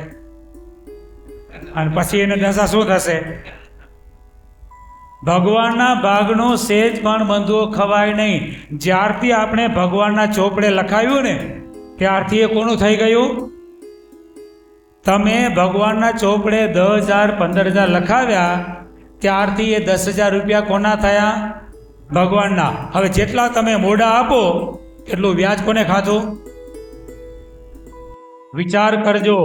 અને પછી એને દશા શું થશે? ભગવાનના ભાગનું સેજ પણ બંધુઓ ખવાય નહીં. જ્યારથી આપણે ભગવાનના ચોપડે લખાવ્યું ને ત્યારથી એ કોનું થઈ ગયું? તમે ભગવાનના ચોપડે 10,000 15,000 લખાવ્યા ત્યારથી એ 10,000 રૂપિયા કોના થયા? ભગવાનના. હવે જેટલા તમે મોઢા આપો એટલું વ્યાજ કોને ખાધું? વિચાર કરજો.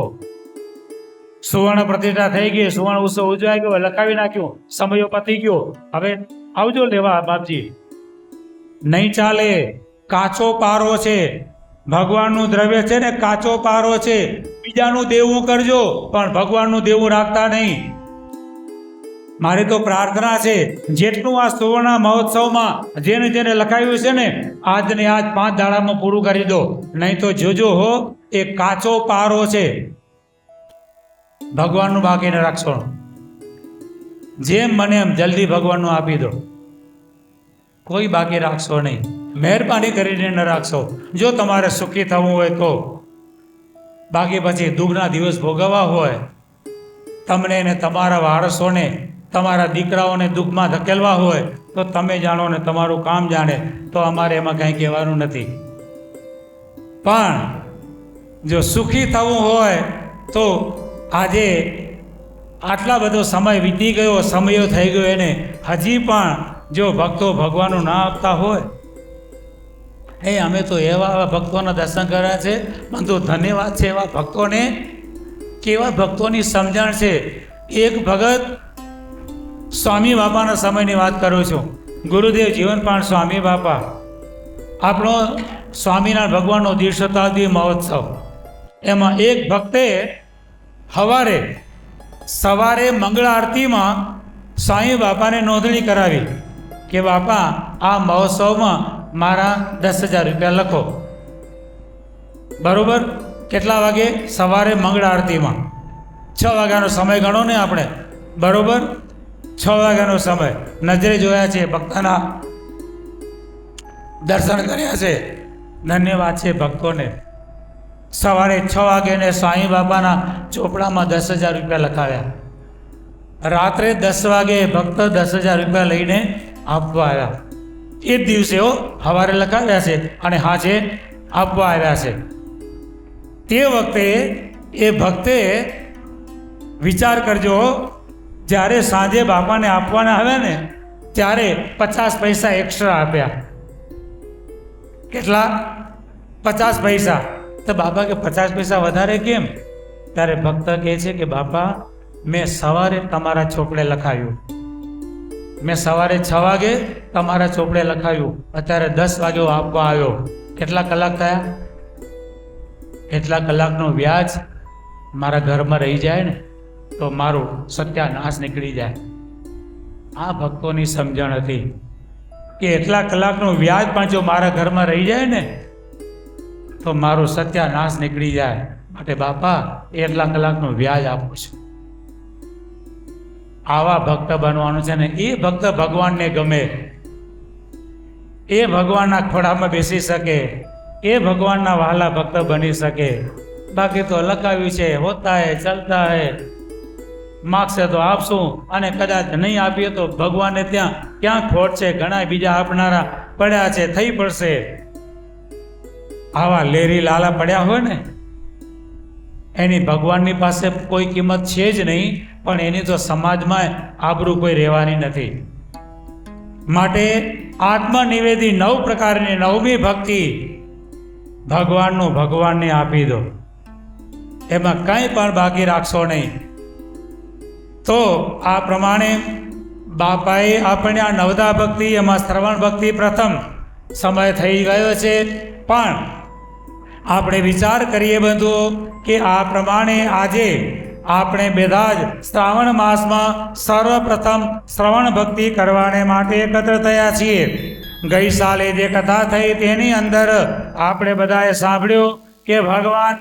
સુવર્ણ પ્રતિષ્ઠા થઈ ગઈ, સુવર્ણ ઉત્સવ ઉજવાઈ ગયો, લખાવી નાખ્યું, સમયો પતી ગયો, હવે આવજો લેવા બાપજી. નહીં ચાલે. કાચો પારો છે, ભગવાનનું દ્રવ્ય છે ને, કાચો પારો છે. બીજાનું દેવું કરજો પણ ભગવાનનું દેવું રાખતા નહીં. મારી તો પ્રાર્થના છે, જેટલું આ સુવર્ણ મહોત્સવમાં જેને જેને લખાવ્યું છે ને, આજને આજ 5 દાડામાં પૂરું કરી દો. નહીં તો જોજો હો, એ કાચો પારો છે. ભગવાનનું બાકી ન રાખશો. જેમ મને એમ જલ્દી ભગવાનનું આપી દો, કોઈ બાકી રાખશો નહીં. મહેરબાની કરીને ન રાખશો, જો તમારે સુખી થવું હોય તો. બાકી પછી દુઃખના દિવસ ભોગવવા હોય, તમને ને તમારા વારસોને, તમારા દીકરાઓને દુઃખમાં ધકેલવા હોય તો તમે જાણો ને તમારું કામ જાણે. તો અમારે એમાં કંઈ કહેવાનું નથી. પણ જો સુખી થવું હોય તો આજે આટલા બધો સમય વીતી ગયો, સમયો થઈ ગયો, એને હજી પણ જો ભક્તો ભગવાનનું ના આપતા હોય, અમે તો એવા ભક્તોના દર્શન કર્યા છે, પરંતુ ધન્યવાદ છે એવા ભક્તોને, કેવા ભક્તોની સમજણ છે. એક ભગત સ્વામી બાપાના સમયની વાત કરું છું, ગુરુદેવ જીવનપાણ સ્વામી બાપા, આપણો સ્વામિનારાયણ ભગવાનનો 150 શતાબ્દી મહોત્સવ, એમાં એક ભક્તે સવારે મંગળ આરતીમાં સ્વામી બાપાને નોંધણી કરાવી કે બાપા આ મહોત્સવમાં મારા 10,000 રૂપિયા લખો. બરોબર? કેટલા વાગે? સવારે મંગળ આરતીમાં 6 વાગ્યાનો સમય ગણો ને આપણે, બરોબર? 6 વાગ્યાનો સમય નજરે જોયા છે, ભક્તના દર્શન કર્યા છે. ધન્યવાદ છે ભક્તોને. સવારે 6 વાગે ને સ્વામી બાપાના ચોપડામાં 10,000 રૂપિયા લખાવ્યા. રાત્રે 10 વાગે ભક્ત 10,000 રૂપિયા લઈને આપવા આવ્યા. એ જ દિવસે સવારે લખાવ્યા છે અને હાજે આપવા આવ્યા છે. તે વખતે એ ભક્તે વિચાર કરજો, જ્યારે સાંજે બાપાને આપવાના આવ્યા ને ત્યારે 50 પૈસા એક્સ્ટ્રા આપ્યા. કેટલા? 50 પૈસા. તો બાપા કે 50 પૈસા વધારે કેમ? ત્યારે ભક્ત કહે છે કે બાપા મેં સવારે તમારા ચોપડે લખાવ્યું, મેં સવારે 6 વાગે તમારા ચોપડે લખાવ્યું, અત્યારે 10 વાગે આપવા આવ્યો. કેટલા કલાક થયા? એટલા કલાકનું વ્યાજ મારા ઘરમાં રહી જાય ને તો મારું સત્યાનાશ નીકળી જાય. આ ભક્તોની સમજણ હતી કે એટલા કલાકનું વ્યાજ પણ જો મારા ઘરમાં રહી જાય ને તો મારું સત્યાનાશ નીકળી જાય. માટે બાપા એટલા કલાકનું વ્યાજ આપું છું. આવા ભક્ત બનવાનું છે ને. એ ભક્ત ભગવાનને ગમે, એ ભગવાનના ખોળામાં બેસી શકે, એ ભગવાનના વહાલા ભક્ત બની શકે. બાકી તો લખાવ્યું છે, હોતા હે ચલતા હે, માગશે તો આપશું અને કદાચ નહીં આપીએ તો ભગવાનને ત્યાં ક્યાં ખોટ છે, ઘણા બીજા આપનારા પડ્યા છે, થઈ પડશે. આવા લેરી લાલા પડ્યા હોય ને એની ભગવાનની પાસે કોઈ કિંમત છે જ નહીં, પણ એની તો સમાજમાં આબરૂ કોઈ રહેવાની નથી. માટે આત્મનિવેદી 9 પ્રકારની 9મી ભક્તિ ભગવાનનું ભગવાનને આપી દો, એમાં કંઈ પણ બાકી રાખશો નહીં. તો આ પ્રમાણે બાપાએ આપણે આ 9દા ભક્તિ, એમાં શ્રવણ ભક્તિ પ્રથમ. સમય થઈ ગયો છે, પણ આપણે વિચાર કરીએ બધું કે આ પ્રમાણે આજે આપણે બધા જ શ્રાવણ માસમાં સર્વપ્રથમ શ્રવણ ભક્તિ કરવાને માટે એકત્ર થયા છીએ. ગઈ સાલે જે કથા થઈ તેની અંદર આપણે બધાએ સાંભળ્યું કે ભગવાન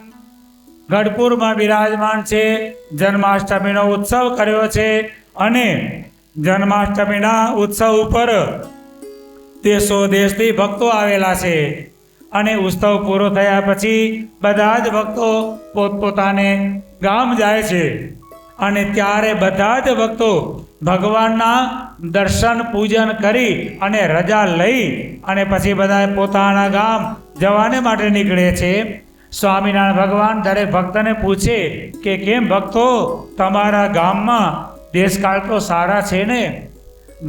ગઢપુરમાં બિરાજમાન છે, જન્માષ્ટમીનો ઉત્સવ કર્યો છે અને જન્માષ્ટમીના ઉત્સવ ઉપર દેશો દેશથી ભક્તો આવેલા છે. અને ઉત્સવ પૂરો થયા પછી બધા જ ભક્તો પોતપોતાને ગામ જાય છે અને ત્યારે બધા જ ભક્તો ભગવાનના દર્શન પૂજન કરી અને રજા લઈ અને પછી બધા પોતાના ગામ જવાને માટે નીકળે છે. સ્વામિનારાયણ ભગવાન દરેક ભક્તને પૂછે કે કેમ ભક્તો, તમારા ગામમાં દેશકાળ તો સારા છે ને,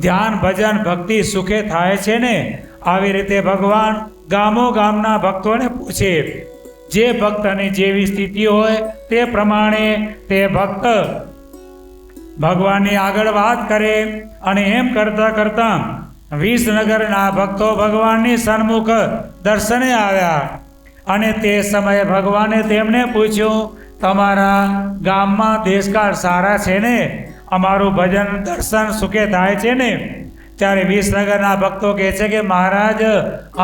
ધ્યાન ભજન ભક્તિ સુખે થાય છે ને? આવી રીતે ભગવાન ગામના ભક્તોને પૂછે. જે ભક્તની જેવી સ્થિતિ હોય તે પ્રમાણે તે ભક્ત ભગવાનની આગળ વાત કરે અને એમ કરતાં કરતાં 20 નગરના ભક્તો ભગવાનની સન્મુખ દર્શને આવ્યા અને તે સમયે ભગવાને તેમને પૂછ્યું, તમારા ગામમાં દેશકાળ સારા છે ને? અમારું ભજન દર્શન સુખે થાય છે ને? ત્યારે 20 નગરના ભક્તો કહે છે કે મહારાજ,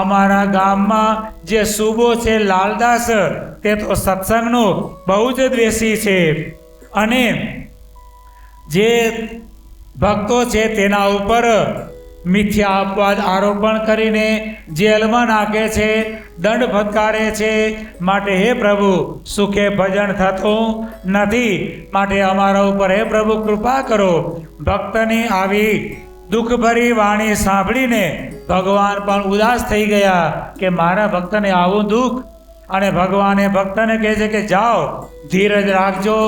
અમારા ગામમાં જે સુબો છે લાલદાસ, તે તો સત્સંગનો બહુ જ દ્વેષી છે અને જે ભક્તો છે તેના ઉપર મિથ્યા અપવાદ આરોપણ કરીને જેલમાં નાખે છે, દંડ ફટકારે છે. માટે હે પ્રભુ, સુખે ભજન થતું નથી, માટે અમારા ઉપર હે પ્રભુ કૃપા કરો. ભક્તની આવી દુઃખભરી વાણી સાંભળીને ભગવાન પણ ઉદાસ થઈ ગયા કે મારા ભક્તને આવું દુઃખ અને ભગવાન એ ભક્તને કહે છે કે જાઓ, ધીરજ રાખજો,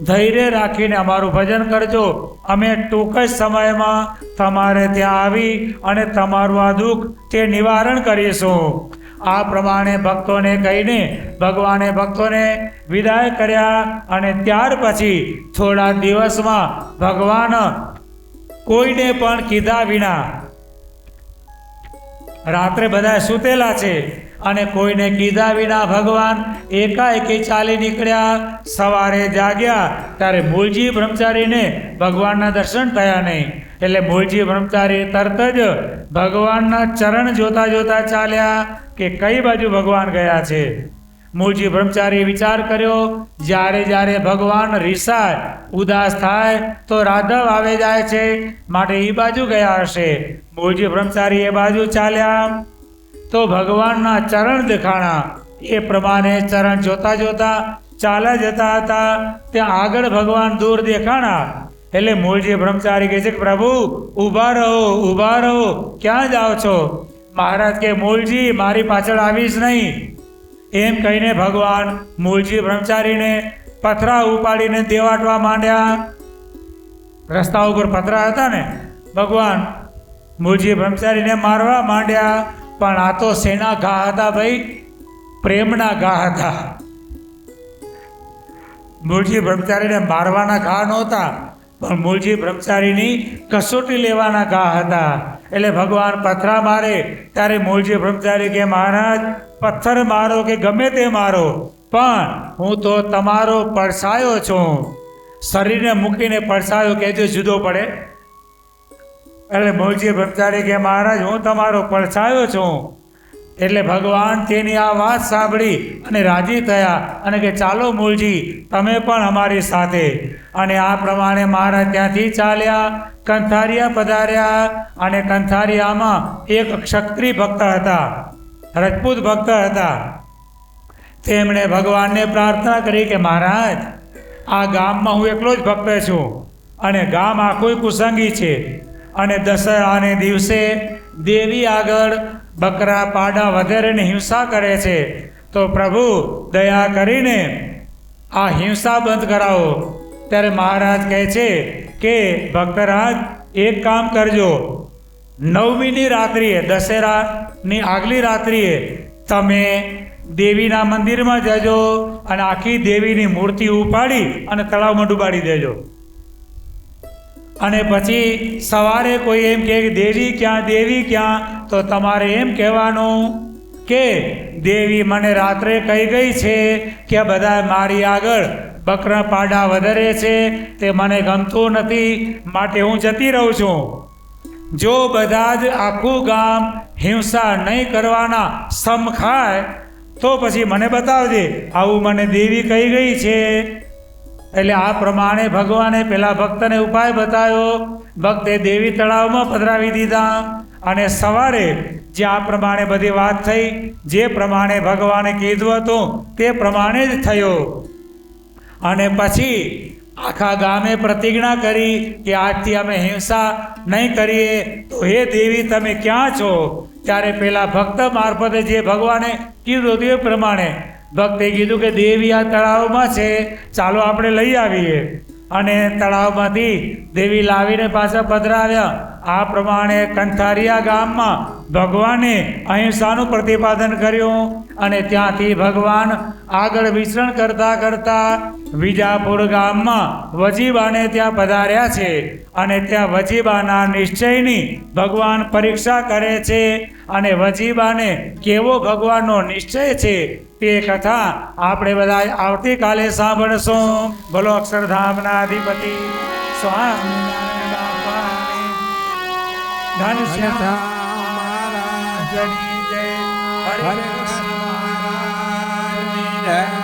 ધૈર્ય રાખીને અમારું ભજન કરજો, અમે ટૂંક જ સમયમાં તમારે ત્યાં આવી અને તમારું આ દુઃખ તે નિવારણ કરીશું. આ પ્રમાણે ભક્તોને કહીને ભગવાને ભક્તોને વિદાય કર્યા. અને ત્યાર પછી થોડા દિવસમાં ભગવાન કોઈને પણ કીધા વિના, રાત્રે બધા સૂતેલા છે અને કોઈને કીધા વિના ભગવાન એકાએકી ચાલી નીકળ્યા. સવારે જાગ્યા ત્યારે મૂળજી બ્રહ્મચારીને ભગવાનના દર્શન થયા નહીં. એટલે મૂળજી બ્રહ્મચારી તરત જ ભગવાનના ચરણ જોતા જોતા ચાલ્યા કે કઈ બાજુ ભગવાન ગયા છે. મૂળજી બ્રહ્મચારીએ વિચાર કર્યો, જ્યારે જ્યારે ભગવાન રીસાય, ઉદાસ થાય તો રાધવ આવે જાય છે, માટે એ બાજુ ગયા હશે. મૂળજી બ્રહ્મચારી એ બાજુ ચાલ્યા તો ભગવાનના ચરણ દેખાણા. એ પ્રમાણે ચરણ જોતા જોતા ચાલ્યા જતા હતા. ત્યાં આગળ ભગવાન દૂર દેખાણા. એટલે મૂળજી બ્રહ્મચારી કહે છે કે પ્રભુ ઊભા રહો, ઊભા રહો, ક્યાં જાઓ છો? મહારાજ કે મૂળજી મારી પાછળ આવીશ નહીં. એમ કહીને ભગવાન મૂળજી બ્રહ્મચારીને પથરા ઉપાડીને દેવાટવા માંડ્યા. રસ્તા ઉપર પથરા હતા ને, ભગવાન મૂળજી બ્રહ્મચારીને મારવા માંડ્યા. પણ આ તો શેના ઘા હતા ભાઈ? પ્રેમના ઘા હતા. મૂળજી બ્રહ્મચારીને મારવાના ઘા નહોતા, પણ મૂળજી બ્રહ્મચારીની કસોટી લેવાના ઘા હતા. એટલે ભગવાન પથરા મારે ત્યારે મૂળજી બ્રહ્મચારી કે મહારાજ પથ્થર મારો કે ગમે તે મારો, પણ હું તો તમારો પડછાયો છું. શરીરને મૂકીને પડછાયો કહેજો જુદો પડે. એટલે મૂળજી બ્રહ્મચારી કે મહારાજ હું તમારો પડછાયો છું. એટલે ભગવાન તેની આ વાત સાંભળી અને રાજી થયા અને કે ચાલો મૂળજી તમે પણ અમારી સાથે. અને આ પ્રમાણે મહારાજ ત્યાંથી ચાલ્યા, કંથારિયા પધાર્યા. અને કંથારિયામાં એક ક્ષત્રિય ભક્ત હતા, રજપૂત ભક્ત હતા. તેમણે ભગવાનને પ્રાર્થના કરી કે મહારાજ આ ગામમાં હું એકલો જ ભક્ત છું અને ગામ આખું કુસંગી છે, અને દશેરાને દિવસે દેવી આગળ બકરા પાડા વગેરેની હિંસા કરે છે. તો પ્રભુ દયા કરીને આ હિંસા બંધ કરાવો. ત્યારે મહારાજ કહે છે કે ભક્તરાજ એક કામ કરજો, 9મીની રાત્રિએ, દશેરાની આગલી રાત્રિએ તમે દેવીના મંદિરમાં જજો અને આખી દેવીની મૂર્તિ ઉપાડી અને તળાવમાં ડૂબાડી દેજો. અને પછી સવારે કોઈ એમ કહે કે દેવી ક્યાં, દેવી ક્યાં, તો તમારે એમ કહેવાનું કે દેવી મને રાત્રે કહી ગઈ છે કે બધા મારી આગળ બકરા પાડા વધારે છે, તે મને ગમતું નથી, માટે હું જતી રહું છું. જો બધા જ આખું ગામ હિંસા નહીં કરવાના સમ ખાય તો પછી મને બતાવજે, આવું મને દેવી કહી ગઈ છે. એટલે આ પ્રમાણે ભગવાને પેલા ભક્તને ઉપાય બતાવ્યો. ભક્તે દેવી તળાવમાં પધરાવી દીધા. અને સવારે જે આ પ્રમાણે બધી વાત થઈ, જે પ્રમાણે ભગવાને કીધું હતું તે પ્રમાણે જ થયો. અને પછી આખા ગામે પ્રતિજ્ઞા કરી કે આજથી અમે હિંસા નહીં કરીએ. તો હે દેવી તમે ક્યાં છો? ત્યારે પેલા ભક્ત મારફતે જે ભગવાને કીધું હતું એ પ્રમાણે ભક્તે કીધું કે દેવી આ તળાવમાં છે, ચાલો આપણે લઈ આવીએ. અને તળાવમાંથી દેવી લાવીને પાછા પધરાવ્યા. આ પ્રમાણે કંથારિયા ગામમાં ભગવાને અહિંસાનું પ્રતિપાદન કર્યું. અને ત્યાંથી ભગવાન આગળ વિચરણ કરતા કરતા વિજાપુર ગામમાં વજીબાને ત્યાં પધાર્યા છે. અને ત્યાં વજીબાના નિશ્ચયની ભગવાન પરીક્ષા કરે છે. અને વજીબાને કેવો ભગવાનનો નિશ્ચય છે તે કથા આપણે બધા આવતીકાલે સાંભળશું. બોલો અક્ષરધામના અધિપતિ સ્વામિનારાયણ બાપાની ઘનશ્યામ મહારાજની જય. હરે કૃષ્ણ મહારાજની જય.